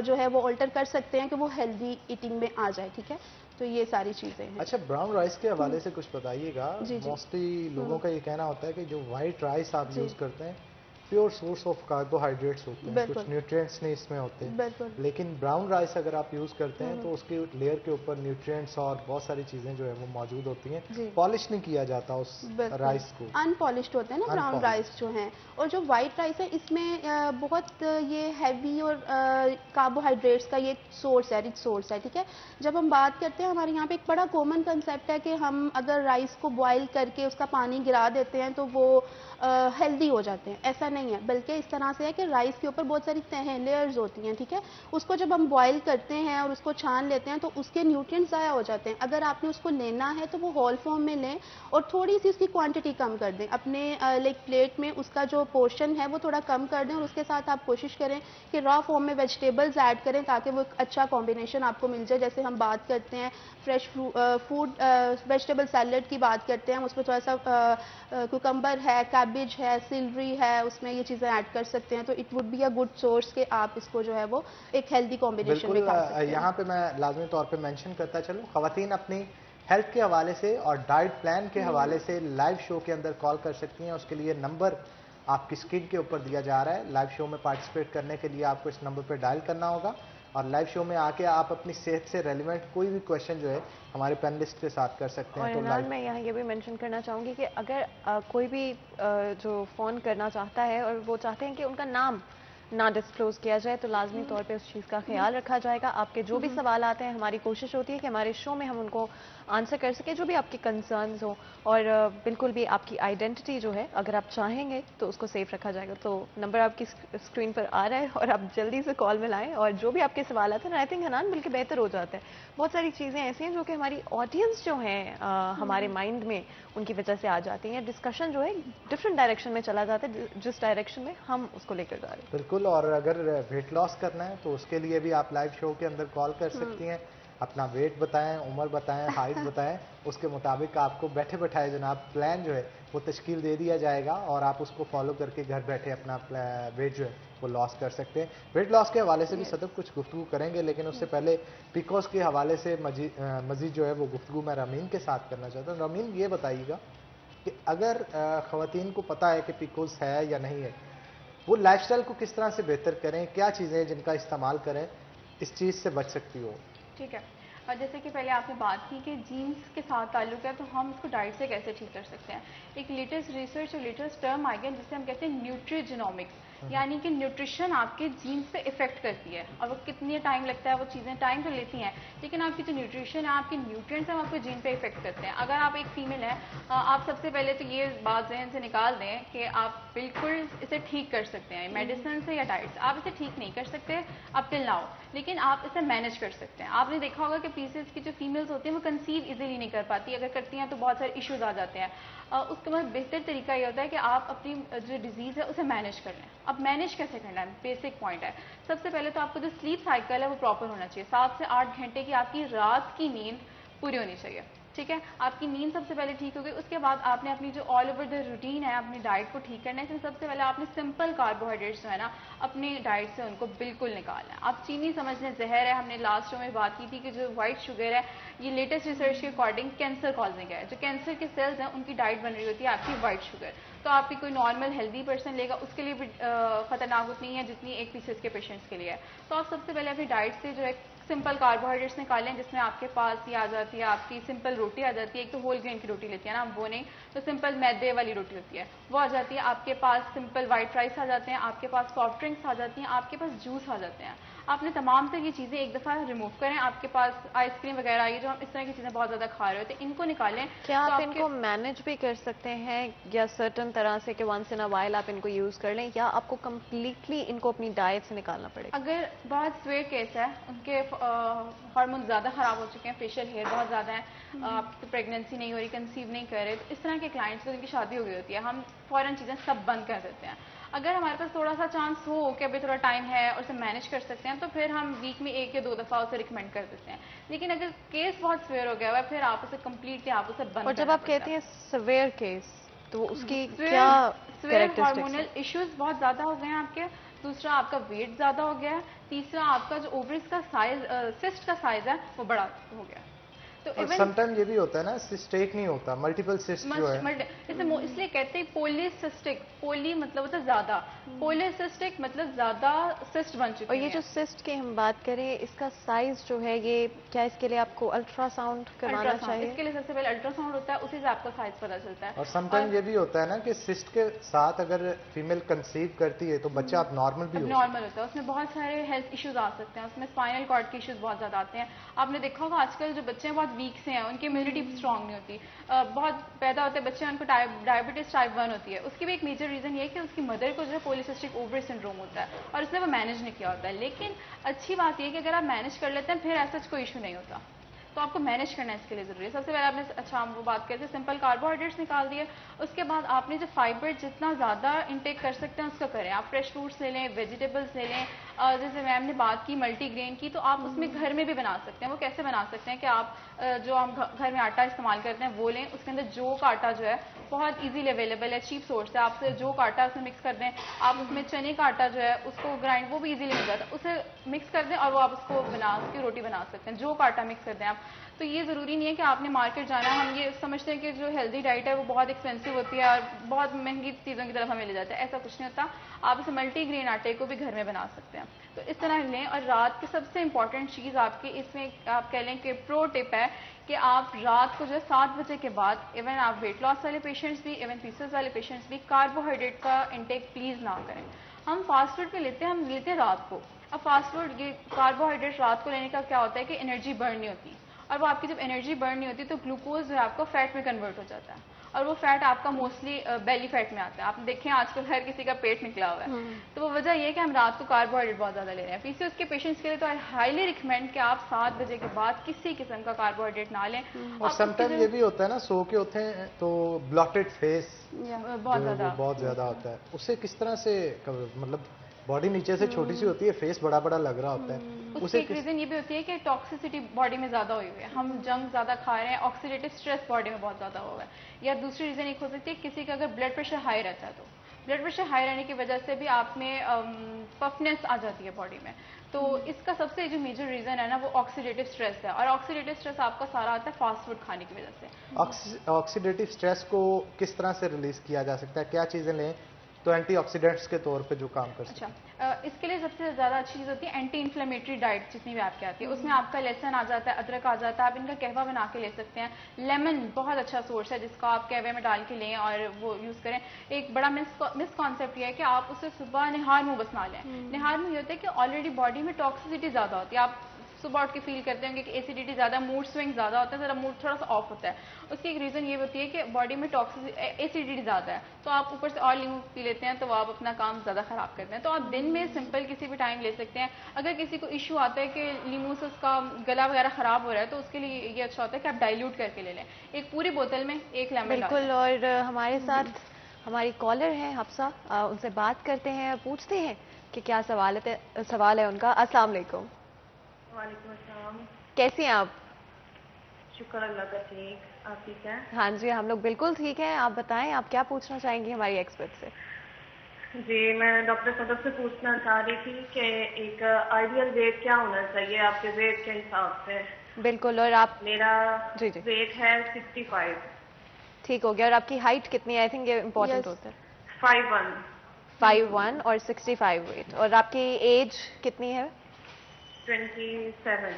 जो है वो ऑल्टर कर सकते हैं कि वो हेल्दी ईटिंग में आ जाए, ठीक है। तो ये सारी चीज़ें हैं। अच्छा, ब्राउन राइस के हवाले से कुछ बताइएगा। जी, जी। मोस्टली लोगों का ये कहना होता है कि जो वाइट राइस आप यूज़ करते हैं प्योर सोर्स ऑफ कार्बोहाइड्रेट्स होते हैं, कुछ न्यूट्रिएंट्स नहीं इसमें होते। लेकिन ब्राउन राइस अगर आप यूज़ करते हैं तो उसके लेयर के ऊपर न्यूट्रिएंट्स और बहुत सारी चीज़ें जो है वो मौजूद होती हैं। पॉलिश नहीं किया जाता उस राइस को, अनपॉलिश्ड होते हैं ना ब्राउन राइस जो हैं। और जो वाइट राइस है इसमें बहुत ये हैवी और कार्बोहाइड्रेट्स का ये सोर्स है, रिच सोर्स है, ठीक है। जब हम बात करते हैं हमारे यहाँ पे एक बड़ा कॉमन कंसेप्ट है कि हम अगर राइस को बॉयल करके उसका पानी गिरा देते हैं तो वो हेल्दी हो जाते हैं। ऐसा नहीं है, बल्कि इस तरह से है कि राइस के ऊपर बहुत सारी तहें, लेयर्स होती हैं, ठीक है। उसको जब हम बॉयल करते हैं और उसको छान लेते हैं तो उसके न्यूट्रिएंट्स ज़ाया हो जाते हैं। अगर आपने उसको लेना है तो वो होल फॉर्म में लें और थोड़ी सी उसकी क्वांटिटी कम कर दें। अपने लाइक प्लेट में उसका जो पोर्शन है वो थोड़ा कम कर दें और उसके साथ आप कोशिश करें कि रॉ फॉर्म में वेजिटेबल्स ऐड करें ताकि वो एक अच्छा कॉम्बिनेशन आपको मिल जाए। जैसे हम बात करते हैं फ्रेश फूड वेजिटेबल सैलड की बात करते हैं, उसमें थोड़ा सा कुकम्बर है, कैबेज है, सिलरी है, उसमें ये चीज़ें ऐड कर सकते हैं। तो it would be a good source कि आप इसको जो है वो एक हेल्दी कॉम्बिनेशन में खा सकते हैं। यहाँ पे मैं लाजमी तौर पे मेंशन करता चलूँ, ख़वातीन अपनी हेल्थ के हवाले से और डाइट प्लान के हवाले से लाइव शो के अंदर कॉल कर सकती हैं। उसके लिए नंबर आपकी स्क्रीन के ऊपर दिया जा रहा है। लाइव शो में पार्टिसिपेट करने के लिए आपको इस नंबर पर डायल करना होगा और लाइव शो में आके आप अपनी सेहत से रेलिवेंट कोई भी क्वेश्चन जो है हमारे पैनलिस्ट के साथ कर सकते हैं। और मैं यहाँ ये भी मेंशन करना चाहूँगी कि अगर कोई भी जो फ़ोन करना चाहता है और वो चाहते हैं कि उनका नाम ना डिस्क्लोज किया जाए तो लाजमी तौर पे उस चीज़ का ख्याल रखा जाएगा। आपके जो भी सवाल आते हैं हमारी कोशिश होती है कि हमारे शो में हम उनको आंसर कर सकें, जो भी आपके कंसर्न्स हो। और बिल्कुल भी आपकी आइडेंटिटी जो है अगर आप चाहेंगे तो उसको सेफ रखा जाएगा। तो नंबर आपकी स्क्रीन पर आ रहा है और आप जल्दी से कॉल मिलाएं और जो भी आपके सवाल आते हैं आई थिंक हनान बल्कि बेहतर हो जाता है। बहुत सारी चीज़ें ऐसी हैं जो कि हमारी ऑडियंस जो हैं हमारे माइंड में उनकी वजह से आ जाती हैं। डिस्कशन जो है डिफरेंट डायरेक्शन में चला जाता है जिस डायरेक्शन में हम उसको लेकर जा रहे हैं। बिल्कुल, और अगर वेट लॉस करना है तो उसके लिए भी आप लाइव शो के अंदर कॉल कर सकती हैं। अपना वेट बताएं, उम्र बताएं, हाइट बताएं, उसके मुताबिक आपको बैठे बैठाए जनाब प्लान जो है वो तश्कील दे दिया जाएगा और आप उसको फॉलो करके घर बैठे अपना वेट जो है वो लॉस कर सकते हैं। वेट लॉस के हवाले से भी सदब कुछ गुफ्तगू करेंगे, लेकिन उससे पहले पीकोस के हवाले से मजीद जो है वो गुफ्तगू मैं रमीन के साथ करना चाहता हूँ। रमीन, ये बताइएगा कि अगर ख़वातीन को पता है कि पीकोस है या नहीं है, वो लाइफस्टाइल को किस तरह से बेहतर करें, क्या चीज़ें हैं जिनका इस्तेमाल करें इस चीज़ से बच सकती हो? ठीक है, और जैसे कि पहले आपने बात की कि जीन्स के साथ ताल्लुक है, तो हम उसको डाइट से कैसे ठीक कर सकते हैं। एक लेटेस्ट रिसर्च और लेटेस्ट टर्म आ गया जिसे हम कहते हैं न्यूट्रीजेनोमिक्स, यानी कि न्यूट्रिशन आपके जीन्स पे इफेक्ट करती है। और वो कितनी टाइम लगता है, वो चीज़ें टाइम तो लेती हैं, लेकिन आपकी जो न्यूट्रिशन है, आपके न्यूट्रिएंट्स हैं, वो आपके जीन पे इफेक्ट करते हैं। अगर आप एक फीमेल हैं, आप सबसे पहले तो ये बात जहन से निकाल दें कि आप बिल्कुल इसे ठीक कर सकते हैं मेडिसिन से या डाइट से। आप इसे ठीक नहीं कर सकते अब टिल नाउ, लेकिन आप इसे मैनेज कर सकते हैं। आपने देखा होगा कि पीसीएस की जो फीमेल्स होती हैं वो कंसीव इजीली नहीं कर पाती, अगर करती हैं तो बहुत सारे इश्यूज आ जाते हैं। उसका मतलब बेहतर तरीका ये होता है कि आप अपनी जो डिजीज़ है उसे मैनेज कर लें। अब मैनेज कैसे करना है, बेसिक पॉइंट है। सबसे पहले तो आपको जो स्लीप साइकिल है वो प्रॉपर होना चाहिए। 7 से 8 घंटे की आपकी रात की नींद पूरी होनी चाहिए, ठीक है। आपकी नींद सबसे पहले ठीक हो गई, उसके बाद आपने अपनी जो ऑल ओवर द रूटीन है अपनी डाइट को ठीक करना है। इसमें सबसे पहले आपने सिंपल कार्बोहाइड्रेट्स जो है ना अपनी डाइट से उनको बिल्कुल निकालना है। आप चीनी समझने जहर है, हमने लास्ट शो में बात की थी कि जो व्हाइट शुगर है ये लेटेस्ट रिसर्च के अकॉर्डिंग कैंसर कॉजिंग है। जो कैंसर के सेल्स हैं उनकी डाइट बन रही होती है आपकी व्हाइट शुगर। तो आपकी कोई नॉर्मल हेल्दी पर्सन लेगा उसके लिए भी खतरनाक उतनी है जितनी एक पीसीएस के पेशेंट्स के लिए है। तो आप सबसे पहले अपनी डाइट से जो है सिंपल कार्बोहाइड्रेट्स निकालें, जिसमें आपके पास ये आ जाती है आपकी सिंपल रोटी आ जाती है। एक तो होल ग्रेन की रोटी लेती है ना, वो नहीं तो सिंपल मैदे वाली रोटी होती है वो आ जाती है। आपके पास सिंपल वाइट राइस आ जाते हैं, आपके पास सॉफ्ट ड्रिंक्स आ जाती हैं, आपके पास जूस आ जाते हैं। आपने तमाम तरह की चीज़ें एक दफ़ा रिमूव करें। आपके पास आइसक्रीम वगैरह आई जो हम इस तरह की चीज़ें बहुत ज़्यादा खा रहे होते हैं, इनको निकालें। क्या तो आप इनको मैनेज भी कर सकते हैं या सर्टन तरह से कि वंस इन अ वाइल आप इनको यूज़ कर लें, या आपको कम्प्लीटली इनको अपनी डाइट से निकालना पड़ेगा? अगर बहुत स्वेयर केस है, उनके हार्मोन ज़्यादा ख़राब हो चुके हैं, फेशियल हेयर बहुत ज़्यादा है, आपकी प्रेगनेंसी नहीं हो रही, कंसीव नहीं कर रहे, तो इस तरह के क्लाइंट्स को जिनकी शादी हो गई होती है, हम फ़ौरन चीज़ें सब बंद कर देते हैं। अगर हमारे पास थोड़ा सा चांस हो कि अभी थोड़ा टाइम है और उसे मैनेज कर सकते हैं, तो फिर हम वीक में 1 या 2 दफ़ा उसे रिकमेंड कर देते हैं। लेकिन अगर केस बहुत स्वेयर हो गया हुआ है, फिर आप उसे कम्प्लीटली आप उसे बंद। और जब आप कहते हैं सवेयर केस, तो उसकी क्या स्वेयर हार्मोनल इश्यूज बहुत ज़्यादा हो गए हैं आपके, दूसरा आपका वेट ज़्यादा हो गया है, तीसरा आपका जो ओवरीज का साइज सिस्ट का साइज है वो बड़ा हो गया है। तो और समटाइम ये भी होता है ना, सिस्ट एक नहीं होता, मल्टीपल सिस्ट जो है, इसलिए कहते हैं पॉलीसिस्टिक। पोली मतलब होता है ज्यादा, पॉलीसिस्टिक मतलब ज्यादा सिस्ट बन चुके हैं। और ये जो सिस्ट की हम बात करें, इसका साइज जो है ये क्या, इसके लिए आपको अल्ट्रासाउंड करवाना चाहिए? इसके लिए सबसे पहले अल्ट्रासाउंड होता है, उसी से आपका साइज पता चलता है। और समटाइम ये भी होता है ना कि सिस्ट के साथ अगर फीमेल कंसीव करती है तो बच्चा अब नॉर्मल भी नॉर्मल होता है, उसमें बहुत सारे हेल्थ इश्यूज आ सकते हैं, उसमें स्पाइनल कॉर्ड के इश्यूज बहुत ज्यादा आते हैं। आपने देखा होगा आजकल जो बच्चे हैं बहुत वीक से हैं, उनकी इम्यूनिटी स्ट्रांग नहीं होती, बहुत पैदा होते बच्चे उनको डायबिटीज टाइप 1 होती है। उसकी भी एक मेजर रीजन ये है कि उसकी मदर को जो है पॉलीसिस्टिक ओवरी सिंड्रोम होता है और उसने वो मैनेज नहीं किया होता है। लेकिन अच्छी बात यह है कि अगर आप मैनेज कर लेते हैं फिर ऐसा कोई इशू नहीं होता। तो आपको मैनेज करना इसके लिए ज़रूरी है। सबसे पहले आपने हम वो बात करते हैं सिंपल कार्बोहाइड्रेट्स निकाल दिए, उसके बाद आपने जो फाइबर जितना ज़्यादा इंटेक कर सकते हैं उसका करें। आप फ्रेश फ्रूट्स ले लें, वेजिटेबल्स ले लें, जैसे मैम ने बात की मल्टीग्रेन की, तो आप उसमें घर में भी बना सकते हैं। वो कैसे बना सकते हैं कि आप जो हम घर में आटा इस्तेमाल करते हैं वो लें, उसके अंदर जौ का आटा जो है बहुत इजीली अवेलेबल है, चीप सोर्स है, आप जौ का आटा उसमें मिक्स कर दें। आप उसमें चने का आटा जो है उसको ग्राइंड, वो भी इजीली मिल जाता है, उसे मिक्स कर दें और वो आप उसको उसकी रोटी बना सकते हैं। जौ का आटा मिक्स कर दें आप। तो ये ज़रूरी नहीं है कि आपने मार्केट जाना है। हम ये समझते हैं कि जो हेल्दी डाइट है वो बहुत एक्सपेंसिव होती है और बहुत महंगी चीज़ों की तरफ हमें ले जाता है, ऐसा कुछ नहीं होता। आप इसे मल्टीग्रेन आटे को भी घर में बना सकते हैं। तो इस तरह लें। और रात की सबसे इंपॉर्टेंट चीज़ आपकी इसमें आप कह लें कि प्रो टिप है कि आप रात को जो है 7 बजे के बाद, इवन आप वेट लॉस वाले पेशेंट्स भी, इवन पीसीएस वाले पेशेंट्स भी, कार्बोहाइड्रेट का इंटेक प्लीज़ ना करें। हम फास्ट फूड पे लेते हैं, हम लेते हैं रात को। अब फास्ट फूड ये कार्बोहाइड्रेट रात को लेने का क्या होता है कि एनर्जी बर्न नहीं होती, और वो आपकी जब एनर्जी बर्न नहीं होती तो ग्लूकोज जो है आपका फैट में कन्वर्ट हो जाता है, और वो फैट आपका मोस्टली बेली फैट में आता है। आप देखें आजकल हर किसी का पेट निकला हुआ है, तो वो वजह ये है कि हम रात को कार्बोहाइड्रेट बहुत ज़्यादा ले रहे हैं। पीसीओएस के पेशेंट्स के लिए तो आई हाईली रिकमेंड कि आप 7 बजे के बाद किसी किस्म का कार्बोहाइड्रेट ना लें। और समटाइम ये भी होता है ना, सो के होते हैं तो ब्लॉटेड फेस बहुत ज़्यादा होता है, उससे किस तरह से मतलब बॉडी नीचे से छोटी सी होती है, फेस बड़ा बड़ा लग रहा होता है, उसकी एक रीजन ये भी होती है कि टॉक्सिसिटी बॉडी में ज्यादा हुई हुई है, हम जंक ज्यादा खा रहे हैं, ऑक्सीडेटिव स्ट्रेस बॉडी में बहुत ज्यादा हुआ है। या दूसरी रीजन एक हो सकती है किसी का अगर ब्लड प्रेशर हाई रहता है, तो ब्लड प्रेशर हाई रहने की वजह से भी आप में पफनेस आ जाती है बॉडी में। तो इसका सबसे जो मेजर रीजन है ना वो ऑक्सीडेटिव स्ट्रेस है, और ऑक्सीडेटिव स्ट्रेस आपका सारा आता है फास्ट फूड खाने की वजह से। ऑक्सीडेटिव स्ट्रेस को किस तरह से रिलीज किया जा सकता है, क्या चीजें लें तो एंटीऑक्सीडेंट्स के तौर पे जो काम कर सकते हैं? अच्छा, इसके लिए सबसे ज़्यादा अच्छी चीज़ होती है एंटी इन्फ्लेमेटरी डाइट, जितनी भी आपके आती है उसमें आपका लहसुन आ जाता है, अदरक आ जाता है, आप इनका कहवा बना के ले सकते हैं। लेमन बहुत अच्छा सोर्स है जिसका आप कहवे में डाल के लें और वो यूज़ करें। एक बड़ा मिस कॉन्सेप्ट ये है कि आप उसे सुबह निहार मुँह बस ना लें। निहार मुँह ये होता है कि ऑलरेडी बॉडी में टॉक्सिसिटी ज़्यादा होती है, आप सुबह उठ के फील करते होंगे कि एसिडिटी ज़्यादा, मूड स्विंग ज़्यादा होता है, ज़रा मूड थोड़ा सा ऑफ होता है। उसकी एक रीज़न ये होती है कि बॉडी में एसिडिटी ज़्यादा है, तो आप ऊपर से और नींबू पी लेते हैं तो आप अपना काम ज़्यादा ख़राब करते हैं। तो आप दिन में सिंपल किसी भी टाइम ले सकते हैं। अगर किसी को इशू आता है कि नींबू से उसका गला वगैरह ख़राब हो रहा है तो उसके लिए ये अच्छा होता है कि आप डाइल्यूट करके ले लें, एक पूरी बोतल में 1 लेमन। बिल्कुल। और हमारे साथ हमारी कॉलर हैं हफ्सा, उनसे बात करते हैं, पूछते हैं कि क्या सवाल है उनका। अस्सलाम वालेकुम। वालेकुम अस्सलाम। कैसी हैं आप? शुक्र अल्लाह का, ठीक। आप ठीक हैं? हाँ जी, हम लोग बिल्कुल ठीक हैं। आप बताएं, आप क्या पूछना चाहेंगी हमारी एक्सपर्ट से? जी, मैं डॉक्टर सदफ से पूछना चाह रही थी कि एक आइडियल वेट क्या होना चाहिए आपके वेट के हिसाब से? बिल्कुल। और आप? मेरा जी वेट है 65। ठीक हो गया। और आपकी हाइट कितनी है? आई थिंक ये इम्पोर्टेंट होता है। 5'1" और 65 वेट। और आपकी एज कितनी है? 27।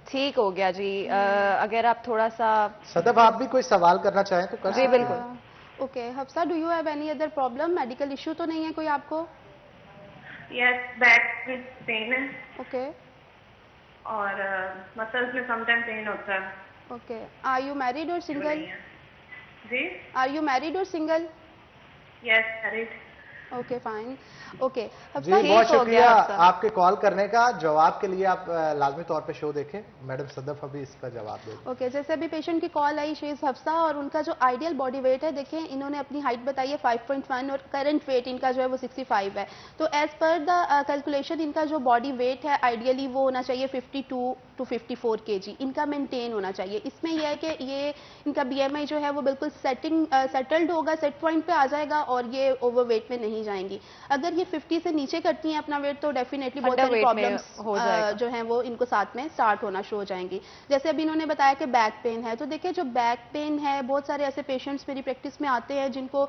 ठीक हो गया जी। अगर आप थोड़ा सा सदफ आप भी कोई सवाल करना चाहें तो कर जी बिल्कुल। Okay Hafsa, do you have any other problem? Medical issue तो नहीं है कोई आपको? यस, बैक में पेन है। ओके। और मसल्स में समटाइम पेन होता है। ओके। आर यू मैरिड और सिंगल? जी। आर यू मैरिड और single? Yes, married. Okay fine. Okay जी, बहुत शुक्रिया आपके कॉल करने का। जवाब के लिए आप लाजमी तौर पे शो देखें, मैडम सदफ अभी इसका जवाब दें। ओके, जैसे अभी पेशेंट की कॉल आई शेज हफ्सा, और उनका जो आइडियल बॉडी वेट है, देखें इन्होंने अपनी हाइट बताई है 5.1 और करंट वेट इनका जो है वो 65 है। तो एज पर द कैलकुलेशन इनका जो बॉडी वेट है आइडियली वो होना चाहिए 52 to 54 kg इनका मेंटेन होना चाहिए। इसमें यह है कि ये इनका BMI जो है वो बिल्कुल सेटल्ड होगा, सेट पॉइंट पे आ जाएगा और ये ओवरवेट में नहीं जाएंगी। अगर ये 50 से नीचे करती हैं अपना वेट तो डेफिनेटली बहुत सारी प्रॉब्लम्स जो हैं वो इनको साथ में स्टार्ट होना शुरू हो जाएंगी। जैसे अभी इन्होंने बताया कि बैक पेन है, तो देखिए जो बैक पेन है, बहुत सारे ऐसे पेशेंट्स मेरी प्रैक्टिस में आते हैं जिनको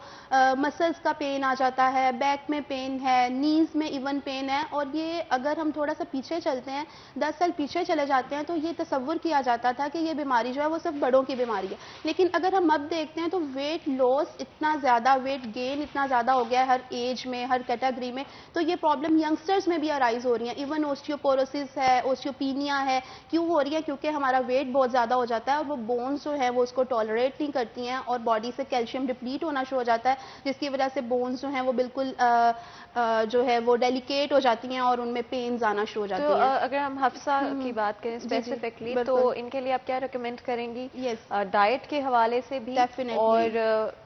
मसल्स का पेन आ जाता है, बैक में पेन है, नीज में इवन पेन है। और ये अगर हम थोड़ा सा पीछे चलते हैं, 10 साल पीछे चले जाते हैं, तो ये तसव्वुर किया जाता था कि ये बीमारी जो है वो सिर्फ बड़ों की बीमारी है। लेकिन अगर हम अब देखते हैं तो वेट लॉस इतना ज़्यादा, वेट गेन इतना ज़्यादा हो गया है हर एज में, हर कैटेगरी में। तो ये प्रॉब्लम यंगस्टर्स में भी अराइज हो रही है। इवन ओस्टियोपोरोसिस है, ओस्टियोपीनिया है। क्यों हो रही है? क्योंकि हमारा वेट बहुत ज़्यादा हो जाता है और वो बोन्स जो है वो उसको टॉलरेट नहीं करती हैं और बॉडी से कैल्शियम डिप्लीट होना शुरू हो जाता है, जिसकी वजह से बोन्स जो हैं वो बिल्कुल जो है वो डेलिकेट हो जाती हैं और उनमें पेन्स आना शुरू हो जाती हैं। तो अगर हम हफ्सा की बात करें स्पेसिफिकली, तो इनके लिए आप क्या रिकमेंड करेंगी? डाइट के हवाले से भी और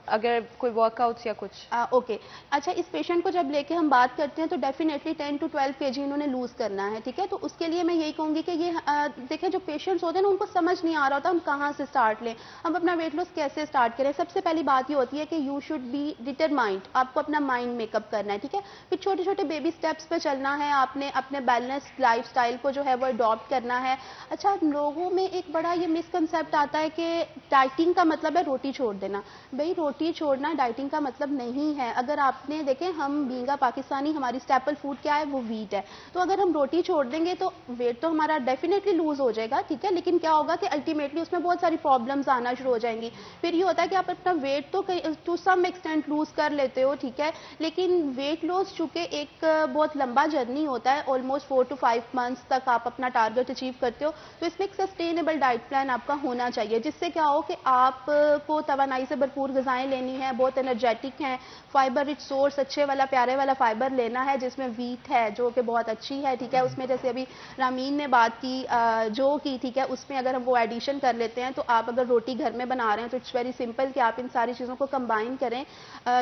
अगर कोई वर्कआउट्स या कुछ? ओके, अच्छा, इस पेशेंट को जब लेके हम बात करते हैं तो डेफिनेटली 10 to 12 kg इन्होंने लूज करना है, ठीक है। तो उसके लिए मैं यही कहूंगी कि ये देखें जो पेशेंट्स होते हैं ना उनको समझ नहीं आ रहा होता हम कहाँ से स्टार्ट लें, हम अपना वेट लॉस कैसे स्टार्ट करें। सबसे पहली बात ये होती है कि यू शुड बी डिटरमाइंड, आपको अपना माइंड मेकअप करना है, ठीक है। फिर छोटे छोटे बेबी स्टेप्स पे चलना है, आपने अपने बैलेंस्ड लाइफस्टाइल को जो है वो अडॉप्ट करना है। अच्छा, लोगों में एक बड़ा ये मिसकंसेप्ट आता है कि डाइटिंग का मतलब है रोटी छोड़ देना। भाई, रोटी छोड़ना डाइटिंग का मतलब नहीं है। अगर आपने देखें, हम बींगा पाकिस्तानी, हमारी स्टेपल फूड क्या है? वो वीट है। तो अगर हम रोटी छोड़ देंगे तो वेट तो हमारा डेफिनेटली लूज हो जाएगा, ठीक है, लेकिन क्या होगा कि अल्टीमेटली उसमें बहुत सारी प्रॉब्लम्स आना शुरू हो जाएंगी। फिर ये होता है कि आप अपना वेट तो टू सम एक्सटेंट लूज कर लेते हो, ठीक है, लेकिन वेट लॉस चूंकि एक बहुत लंबा जर्नी होता है, ऑलमोस्ट 4 to 5 months तक आप अपना टारगेट अचीव करते हो, तो इसमें एक सस्टेनेबल डाइट प्लान आपका होना चाहिए, जिससे क्या हो कि आपको तवानाई से भरपूर ग़िज़ाएं दवाएं लेनी है, बहुत एनर्जेटिक हैं, फाइबर रिच सोर्स अच्छे वाला प्यारे वाला फाइबर लेना है जिसमें वीट है जो कि बहुत अच्छी है, ठीक है। उसमें जैसे अभी रामीन ने बात की जो की, ठीक है, उसमें अगर हम वो एडिशन कर लेते हैं तो आप अगर रोटी घर में बना रहे हैं तो इट्स वेरी सिंपल कि आप इन सारी चीज़ों को कंबाइन करें।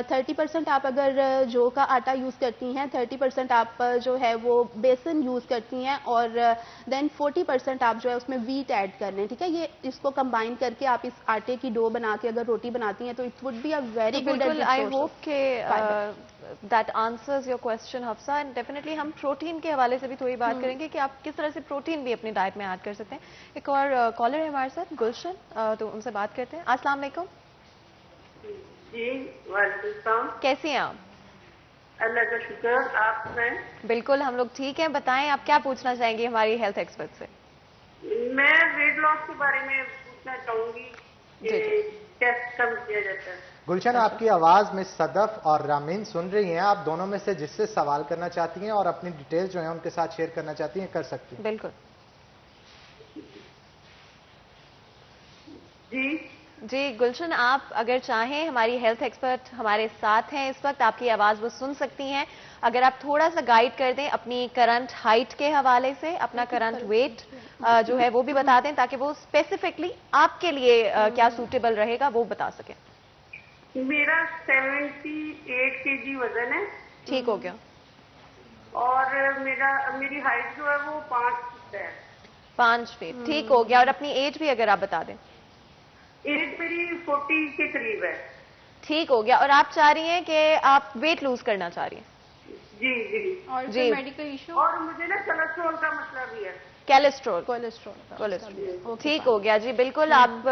30% आप अगर जौ का आटा यूज़ करती हैं, 30% आप जो है वो बेसन यूज़ करती हैं और देन 40% आप जो है उसमें वीट ऐड कर लें, ठीक है। ये इसको कंबाइन करके आप इस आटे की डो बना के अगर रोटी बनाती हैं तो it would be a very good. I hope के that answers your question Hafsa. And definitely हम प्रोटीन के हवाले से भी थोड़ी बात करेंगे कि आप किस तरह से प्रोटीन भी अपनी डाइट में ऐड कर सकते हैं। एक और कॉलर है हमारे साथ, गुलशन, तो उनसे बात करते हैं। अस्सलाम वालेकुम। जी वालेकुम। कैसी हैं आप? अल्लाह का शुक्र, आप हैं? बिल्कुल हम लोग ठीक हैं। बताएं आप क्या पूछना चाहेंगी हमारी हेल्थ एक्सपर्ट से? मैं वेट लॉस के बारे में पूछना चाहूंगी कि कैसे कम किया जाता है। गुलशन, आपकी आवाज में सदफ और रामीन सुन रही हैं, आप दोनों में से जिससे सवाल करना चाहती हैं और अपनी डिटेल्स जो है उनके साथ शेयर करना चाहती हैं कर सकती हैं। बिल्कुल जी जी गुलशन, आप अगर चाहें हमारी हेल्थ एक्सपर्ट हमारे साथ हैं इस वक्त, आपकी आवाज़ वो सुन सकती हैं। अगर आप थोड़ा सा गाइड कर दें अपनी करंट हाइट के हवाले से, अपना करंट वेट जो है वो भी बता दें ताकि वो स्पेसिफिकली आपके लिए क्या सूटेबल रहेगा वो बता सकें। मेरा 78 kg वजन है। ठीक हो गया। और मेरी हाइट जो है वो 5 फीट है। 5 फीट, ठीक हो गया। और अपनी एज भी अगर आप बता दें। एज मेरी 40 के करीब है। ठीक हो गया। और आप चाह रही हैं कि आप वेट लूज करना चाह रही हैं? जी जी। और जी मेडिकल इशू? और मुझे ना कोलेस्ट्रॉल का मसला भी है। कोलेस्ट्रॉल ठीक हो गया। जी बिल्कुल, आप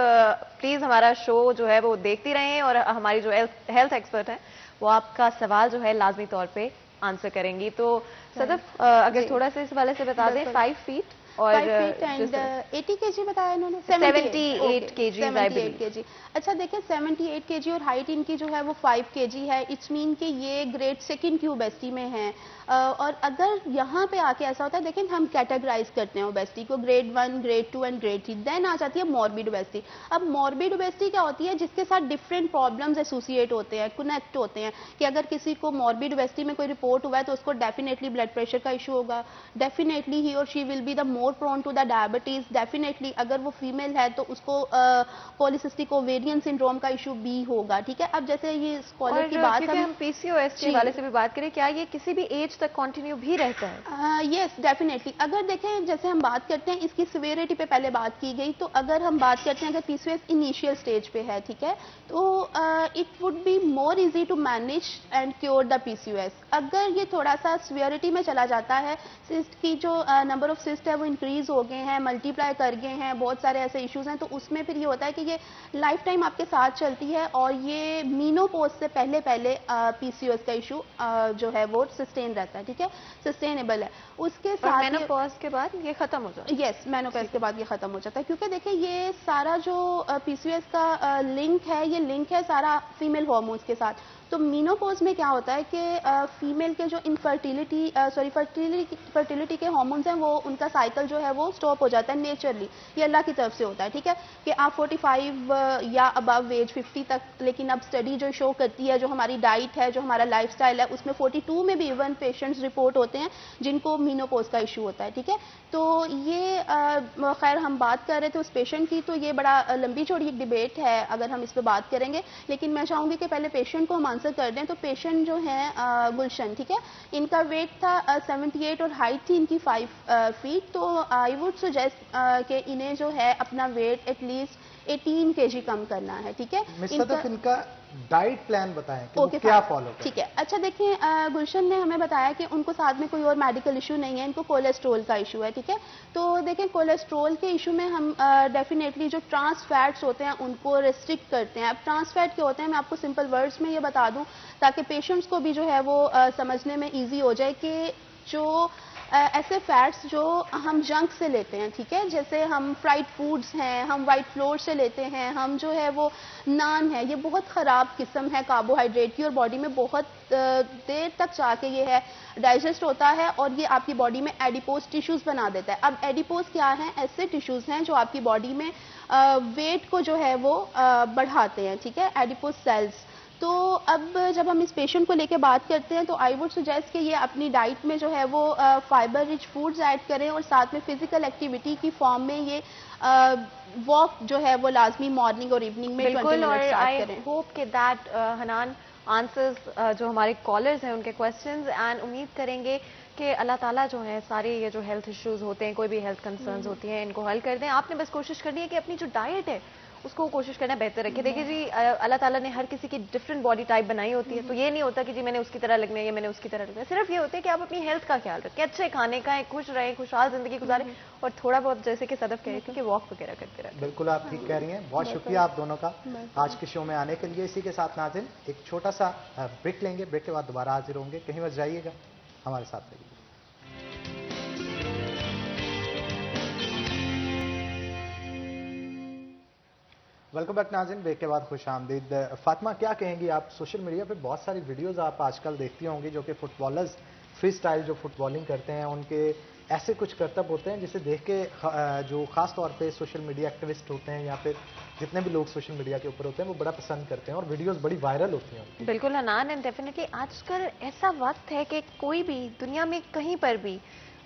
प्लीज हमारा शो जो है वो देखती रहें और हमारी जो हेल्थ एक्सपर्ट है वो आपका सवाल जो है लाजमी तौर पे आंसर करेंगी। तो सदफ अगर थोड़ा सा इस वाले से बता दें। 5 फीट और 5 फीट एंड 80 kg बताया इन्होंने। 78 kg। अच्छा देखिए 78 kg और हाइट इनकी जो है वो 5 kg है। इट्स मीन कि ये ग्रेड 2 की ओबेसिटी में है। और अगर यहाँ पे आके ऐसा होता है, देखिए हम कैटेगराइज करते हैं ओबेसिटी को, grade 1, grade 2 and grade 3। Then आ जाती है मॉर्बिड ओबेसिटी। अब मॉर्बिड ओबेसिटी क्या होती है? जिसके साथ डिफरेंट प्रॉब्लम्स एसोसिएट होते हैं, कनेक्ट होते हैं। कि अगर किसी को मॉर्बिड ओबेसिटी में कोई रिपोर्ट हुआ है तो उसको डेफिनेटली ब्लड प्रेशर का इशू होगा, डेफिनेटली ही और she will be the more prone to the diabetes. Definitely अगर वो फीमेल है तो उसको पॉलीसिस्टिक ओवेरियन सिंड्रोम का इशू भी होगा, ठीक है। अब जैसे ये स्कॉलर की बात हम पीसीओएस के हवाले से भी बात करें, क्या ये किसी भी एज तक कंटिन्यू भी रहता है? Yes definitely. अगर देखें जैसे हम बात करते हैं इसकी सिवियरिटी पे पहले बात की गई, तो अगर हम बात करते हैं अगर पीसीओएस इनिशियल स्टेज पे है, ठीक है, तो it would be more easy to manage and cure the PCOS. अगर ये थोड़ा सा सिवियरिटी में चला जाता है, सिस्ट की जो नंबर ऑफ सिस्ट है वो इंक्रीज हो गए हैं, मल्टीप्लाई कर गए हैं, बहुत सारे ऐसे इश्यूज हैं, तो उसमें फिर ये होता है कि ये लाइफ टाइम आपके साथ चलती है और ये मीनोपॉज से पहले पीसीओएस का इशू जो है वो सस्टेन रहता है, ठीक है, सस्टेनेबल है। उसके साथ मेनोपॉज के बाद ये खत्म हो जाता है। यस, मेनोपॉज के बाद ये खत्म हो जाता है, क्योंकि देखिए ये सारा जो पीसीओएस का लिंक है, ये लिंक है सारा फीमेल हार्मोन्स के साथ। तो मीनोपॉज में क्या होता है कि फीमेल के जो फर्टिलिटी के हार्मोन्स हैं वो उनका साइकिल जो है वो स्टॉप हो जाता है नेचुरली। ये अल्लाह की तरफ से होता है, ठीक है, कि आप 45 या अबव एज 50 तक, लेकिन अब स्टडी जो शो करती है, जो हमारी डाइट है, जो हमारा लाइफस्टाइल है, उसमें 42 में भी इवन पेशेंट्स रिपोर्ट होते हैं जिनको मीनोपॉज का इशू होता है, ठीक है। तो ये खैर हम बात कर रहे थे उस पेशेंट की, तो ये बड़ा लंबी चौड़ी एक डिबेट है अगर हम इस पर बात करेंगे, लेकिन मैं चाहूँगी कि पहले पेशेंट को हम आंसर कर दें। तो पेशेंट जो है गुलशन, ठीक है, इनका वेट था 78 और हाइट थी इनकी 5 फीट। तो आई वुड सजेस्ट कि इन्हें जो है अपना वेट एटलीस्ट 18 kg कम करना है, ठीक है। इनका डाइट प्लान बताएं कि वो क्या फॉलो करें। ठीक है, अच्छा देखिए गुलशन ने हमें बताया कि उनको साथ में कोई और मेडिकल इशू नहीं है, इनको कोलेस्ट्रोल का इशू है, ठीक है। तो देखें कोलेस्ट्रोल के इशू में हम डेफिनेटली जो ट्रांस फैट्स होते हैं उनको रिस्ट्रिक्ट करते हैं। अब ट्रांस फैट क्या होते हैं मैं आपको सिंपल वर्ड्स में ये बता दूं ताकि पेशेंट्स को भी जो है वो समझने में ईजी हो जाए कि जो ऐसे फैट्स जो हम जंक से लेते हैं, ठीक है, जैसे हम फ्राइड फूड्स हैं, हम वाइट फ्लोर से लेते हैं, हम जो है वो नान है, ये बहुत ख़राब किस्म है कार्बोहाइड्रेट की और बॉडी में बहुत देर तक जाके ये है डाइजेस्ट होता है और ये आपकी बॉडी में एडिपोज टिश्यूज़ बना देता है। अब एडिपोज क्या है? ऐसे टिश्यूज़ हैं जो आपकी बॉडी में वेट को जो है वो बढ़ाते हैं, ठीक है, एडिपोज सेल्स। तो अब जब हम इस पेशेंट को लेके बात करते हैं तो आई वुड सजेस्ट कि ये अपनी डाइट में जो है वो फाइबर रिच फूड्स ऐड करें और साथ में फिजिकल एक्टिविटी की फॉर्म में ये वॉक जो है वो लाजमी मॉर्निंग और इवनिंग में 20 मिनट आई होप कि दैट हनान आंसर्स जो हमारे कॉलर्स हैं उनके क्वेश्चंस, एंड उम्मीद करेंगे कि अल्लाह ताला जो है सारे ये जो हेल्थ इश्यूज होते हैं, कोई भी हेल्थ कंसर्न्स होती हैं, इनको हल कर दें। आपने बस कोशिश करनी है कि अपनी जो डाइट है उसको कोशिश करना बेहतर रखे। देखिए जी, अल्लाह ताला ने हर किसी की डिफरेंट बॉडी टाइप बनाई होती है, तो ये नहीं होता कि जी मैंने उसकी तरह लगना है या मैंने उसकी तरह लगना है। सिर्फ ये होता है कि आप अपनी हेल्थ का ख्याल रखें, अच्छे खाने का, खुश रहें, खुशहाल जिंदगी गुजारें और थोड़ा बहुत जैसे कि सदफ कह रही थी कि वॉक वगैरह करते रहें। बिल्कुल आप ठीक कह रही हैं। बहुत शुक्रिया आप दोनों का आज के शो में आने के लिए। इसी के साथ नाज़रीन एक छोटा सा ब्रेक लेंगे, ब्रेक के बाद दोबारा हाजिर होंगे। कहीं मत जाइएगा, हमारे साथ रहिए। वेलकम बैक नाज़रीन, ब्रेक के बाद खुश आमदीद। फातिमा, क्या कहेंगी आप? सोशल मीडिया पे बहुत सारी वीडियोस आप आजकल देखती होंगी जो कि फुटबॉलर्स फ्री स्टाइल जो फुटबॉलिंग करते हैं उनके ऐसे कुछ करतब होते हैं जिसे देख के जो ख़ास तौर पे सोशल मीडिया एक्टिविस्ट होते हैं या फिर जितने भी लोग सोशल मीडिया के ऊपर होते हैं वो बड़ा पसंद करते हैं और वीडियोस बड़ी वायरल होती हैं। बिल्कुल हनान, एंड डेफिनेटली आजकल ऐसा वक्त है कि कोई भी दुनिया में कहीं पर भी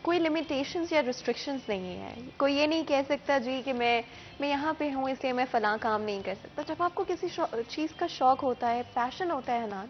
कोई लिमिटेशंस या रिस्ट्रिक्शंस नहीं है। कोई ये नहीं कह सकता जी कि मैं यहाँ पे हूँ इसलिए मैं फलां काम नहीं कर सकता। जब आपको किसी चीज़ का शौक होता है, पैशन होता है हनान,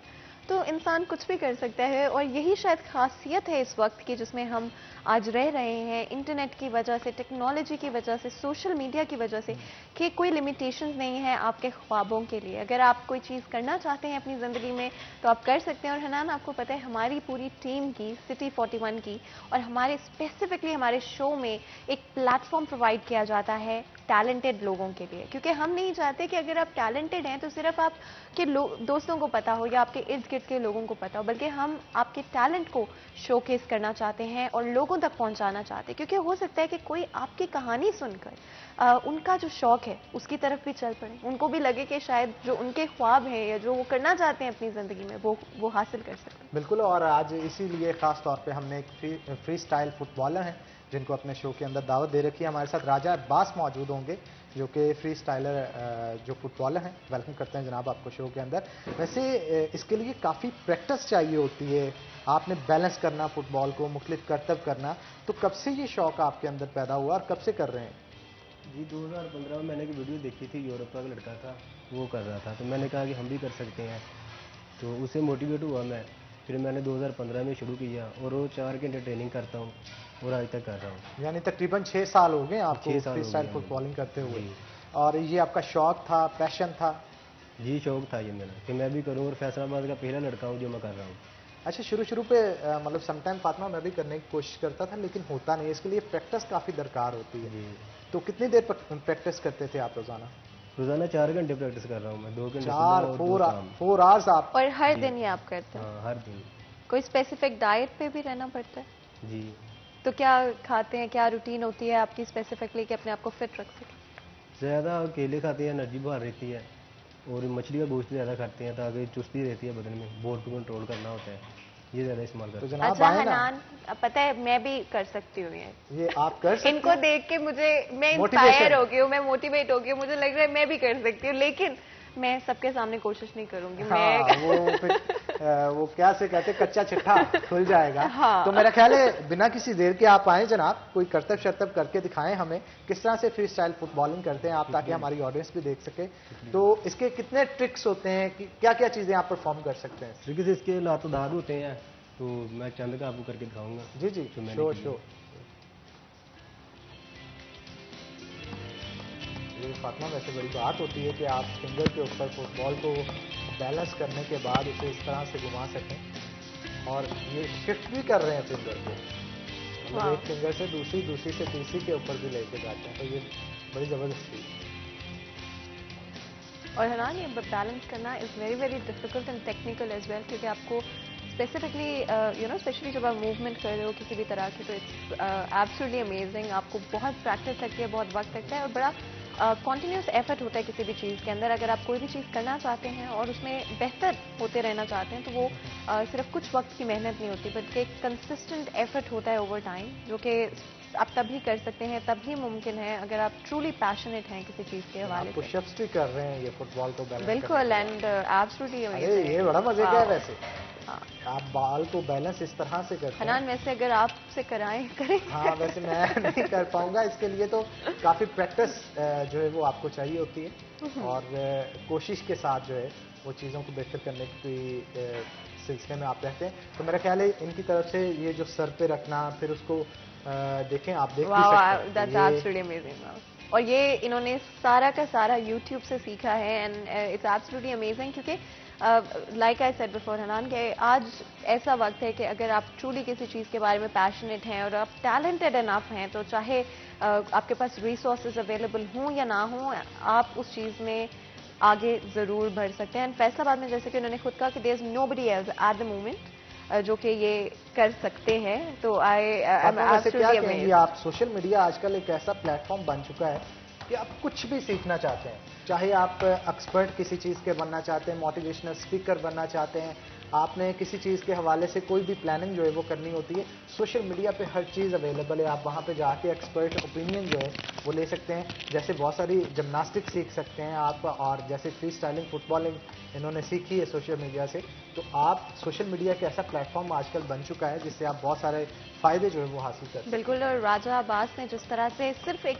तो इंसान कुछ भी कर सकता है। और यही शायद खासियत है इस वक्त की जिसमें हम आज रह रहे हैं, इंटरनेट की वजह से, टेक्नोलॉजी की वजह से, सोशल मीडिया की वजह से, कि कोई लिमिटेशंस नहीं है आपके ख्वाबों के लिए। अगर आप कोई चीज़ करना चाहते हैं अपनी ज़िंदगी में तो आप कर सकते हैं। और हनान, आपको पता है हमारी पूरी टीम की, सिटी 41 की, और हमारे स्पेसिफिकली हमारे शो में एक प्लेटफॉर्म प्रोवाइड किया जाता है टैलेंटेड लोगों के लिए, क्योंकि हम नहीं चाहते कि अगर आप टैलेंटेड हैं तो सिर्फ आपके दोस्तों को पता हो या आपके इर्द गिर्द के लोगों को पता हो, बल्कि हम आपके टैलेंट को शोकेस करना चाहते हैं और लोगों तक पहुंचाना चाहते हैं। क्योंकि हो सकता है कि कोई आपकी कहानी सुनकर उनका जो शौक है उसकी तरफ भी चल पड़े, उनको भी लगे कि शायद जो उनके ख्वाब हैं या जो वो करना चाहते हैं अपनी ज़िंदगी में वो हासिल कर सकें। बिल्कुल, और आज इसीलिए ख़ास तौर पे हमने एक फ्री स्टाइल फुटबॉलर हैं जिनको अपने शो के अंदर दावत दे रखी है। हमारे साथ राजा अब्बास मौजूद होंगे जो कि फ्री स्टाइलर जो फुटबॉलर हैं। वेलकम करते हैं जनाब आपको शो के अंदर। वैसे इसके लिए काफ़ी प्रैक्टिस चाहिए होती है, आपने बैलेंस करना फुटबॉल को, मुख्तलिफ करतब करना, तो कब से ये शौक़ आपके अंदर पैदा हुआ और कब से कर रहे हैं? जी 2015 में मैंने एक वीडियो देखी थी, यूरोप का लड़का था वो कर रहा था, तो मैंने कहा कि हम भी कर सकते हैं, तो उससे मोटिवेट हुआ मैं। फिर मैंने 2015 में शुरू किया और वो 4 घंटे ट्रेनिंग करता हूँ और आज तक कर रहा हूँ। यानी तकरीबन 6 साल हो गए आपको फ्री स्टाइल फुटबॉलिंग करते हुए, और ये आपका शौक था, पैशन था? जी शौक था ये मेरा कि मैं भी करूँ, और फैसलाबाद का पहला लड़का हूँ जो मैं कर रहा हूँ। अच्छा, शुरू पे मतलब समटाइम फातिमा मैं भी करने की कोशिश करता था लेकिन होता नहीं, इसके लिए प्रैक्टिस काफ़ी दरकार होती है। तो कितनी देर प्रैक्टिस करते थे आप रोज़ाना? रोज़ाना 4 घंटे प्रैक्टिस कर रहा हूँ मैं, 2 घंटे 4 आवर्स आप? और हर दिन ये आप करते हैं? हाँ, हर दिन। कोई स्पेसिफिक डाइट पे भी रहना पड़ता है? जी। तो क्या खाते हैं, क्या रूटीन होती है आपकी स्पेसिफिकली कि अपने आप को फिट रख सकें? ज़्यादा केले खाते हैं, एनर्जी बाहर रहती है, और मछली का गोश्त ज़्यादा खाते हैं ताकि चुस्ती रहती है बदन में, बोर्ड को कंट्रोल करना होता है, ये ज़्यादा इस्तेमाल करते हैं। अच्छा हनान, पता है मैं भी कर सकती हूँ ये आप कर सकते हैं? इनको देख के मैं इंस्पायर हो गई हूँ, मैं मोटिवेट हो गई हूँ, मुझे लग रहा है मैं भी कर सकती हूँ, लेकिन मैं सबके सामने कोशिश नहीं करूंगी। हाँ, वो क्या से कहते कच्चा चिट्ठा खुल जाएगा। हाँ। तो मेरा ख्याल है बिना किसी देर के आप आए जनाब, कोई करतब शर्तब करके दिखाएं हमें किस तरह से फ्री स्टाइल फुटबॉलिंग करते हैं आप, ताकि हमारी ऑडियंस भी देख सके। तो इसके कितने ट्रिक्स होते हैं, कि क्या क्या चीजें आप परफॉर्म कर सकते हैं? ट्रिक्स इसके लातदार होते हैं, तो मैं चंद का आपको करके दिखाऊंगा। जी जी, शो फातिमा, वैसे बड़ी बात होती है कि आप फिंगर के ऊपर फुटबॉल को बैलेंस करने के बाद उसे इस तरह से घुमा सकें, और ये शिफ्ट भी कर रहे हैं फिंगर को, मतलब एक फिंगर से दूसरी से तीसरी के ऊपर भी लेके जाते हैं, तो ये बड़ी ज़बरदस्ती है। और हनान, ये बैलेंस करना is very very difficult and technical as well, क्योंकि आपको स्पेसिफिकली स्पेशली जब आप मूवमेंट कर रहे हो किसी भी तरह की, तो इट्स एब्सोल्युटली अमेजिंग। आपको बहुत प्रैक्टिस लगती है, बहुत वक्त लगता है और बड़ा कॉन्टिन्यूस एफर्ट होता है किसी भी चीज़ के अंदर। अगर आप कोई भी चीज़ करना चाहते हैं और उसमें बेहतर होते रहना चाहते हैं तो वो सिर्फ कुछ वक्त की मेहनत नहीं होती, बल्कि एक कंसिस्टेंट एफर्ट होता है ओवर टाइम, जो कि आप तभी कर सकते हैं, तभी मुमकिन है अगर आप ट्रूली पैशनेट हैं किसी चीज़ के हवाले से। पुशअप्स भी कर रहे हैं ये फुटबॉल को बैलेंस बिल्कुल, एंड एब्सोल्युटली अमेजिंग। ये बड़ा मजे का है वैसे। आप बॉल को बैलेंस इस तरह से करते हैं। हनान, वैसे अगर आपसे करें। हाँ, वैसे मैं नहीं कर पाऊंगा, इसके लिए तो काफ़ी प्रैक्टिस जो है वो आपको चाहिए होती है और कोशिश के साथ जो है वो चीज़ों को बेहतर करने की सिलसिले में आप रहते हैं। तो मेरा ख्याल है इनकी तरफ से ये जो सर पे रखना, फिर उसको देखें, आप देख भी सकते हैं। और ये इन्होंने सारा का सारा YouTube से सीखा है एंड इट्स एब्सोल्युटली अमेजिंग, क्योंकि like I said before Hanan, कि आज ऐसा वक्त है कि अगर आप ट्रूली किसी चीज़ के बारे में पैशनेट हैं और आप टैलेंटेड इनफ हैं, तो चाहे आपके पास रिसोर्सेज अवेलेबल हों या ना हों, आप उस चीज़ में आगे ज़रूर बढ़ सकते हैं। एंड फैसलाबाद में जैसे कि उन्होंने खुद कहा कि there is nobody else at the moment जो कि ये कर सकते हैं। तो क्या कहेंगी आप, सोशल मीडिया आजकल एक ऐसा प्लेटफॉर्म बन चुका है कि आप कुछ भी सीखना चाहते हैं, चाहे आप एक्सपर्ट किसी चीज़ के बनना चाहते हैं, मोटिवेशनल स्पीकर बनना चाहते हैं, आपने किसी चीज़ के हवाले से कोई भी प्लानिंग जो है वो करनी होती है, सोशल मीडिया पे हर चीज़ अवेलेबल है। आप वहाँ पे जाके एक्सपर्ट ओपिनियन जो है वो ले सकते हैं। जैसे बहुत सारी जिमनास्टिक सीख सकते हैं आप, और जैसे फ्री स्टाइलिंग, फुटबॉलिंग इन्होंने सीखी है सोशल मीडिया से। तो आप सोशल मीडिया के ऐसा प्लेटफॉर्म आजकल बन चुका है जिससे आप बहुत सारे फ़ायदे जो है वो हासिल कर सकते हैं। बिल्कुल, और राजा अब्बास ने जिस तरह से सिर्फ एक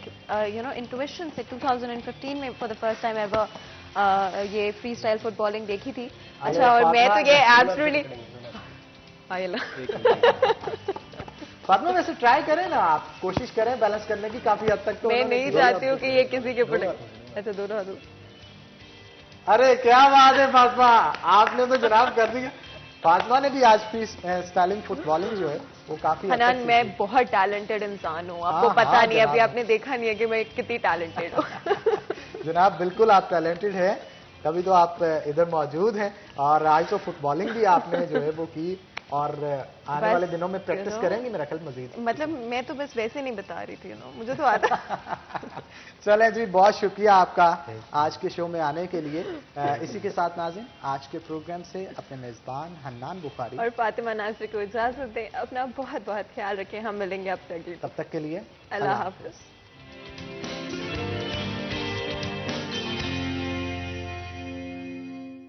इंट्यूशन से 2015 में for the first time ever ये फ्री स्टाइल फुटबॉलिंग देखी थी। अच्छा, और मैं तो ये एब्सोल्युटली फातिमा, वैसे ट्राई करें ना, आप कोशिश करें बैलेंस करने की, काफी हद तक तो मैं नहीं चाहती हूँ कि ये किसी के ऊपर। अच्छा, दोनों हाथों। अरे क्या बात है फातिमा, आपने तो जनाब कर दिया। फातिमा ने भी आज फ्री स्टाइलिंग फुटबॉलिंग जो है वो काफी। हनान, मैं बहुत टैलेंटेड इंसान हूँ, आपको पता नहीं, अभी आपने देखा नहीं है कि मैं कितनी टैलेंटेड हूँ। जनाब बिल्कुल आप टैलेंटेड हैं, तभी तो आप इधर मौजूद हैं। और आज तो फुटबॉलिंग भी आपने जो है वो की, और आने वाले दिनों में प्रैक्टिस करेंगे मेरा ख्याल मजीद। मतलब मैं तो बस वैसे नहीं बता रही थी, मुझे तो आता। चलें जी, बहुत शुक्रिया आपका आज के शो में आने के लिए। इसी के साथ नाज़रीन, आज के प्रोग्राम से अपने मेजबान हन्नान बुखारी और फातिमा नाज़िर को इजाजत दें। अपना बहुत बहुत ख्याल रखें, हम मिलेंगे आपसे अगली। तब तक के लिए अल्लाह हाफ़िज़।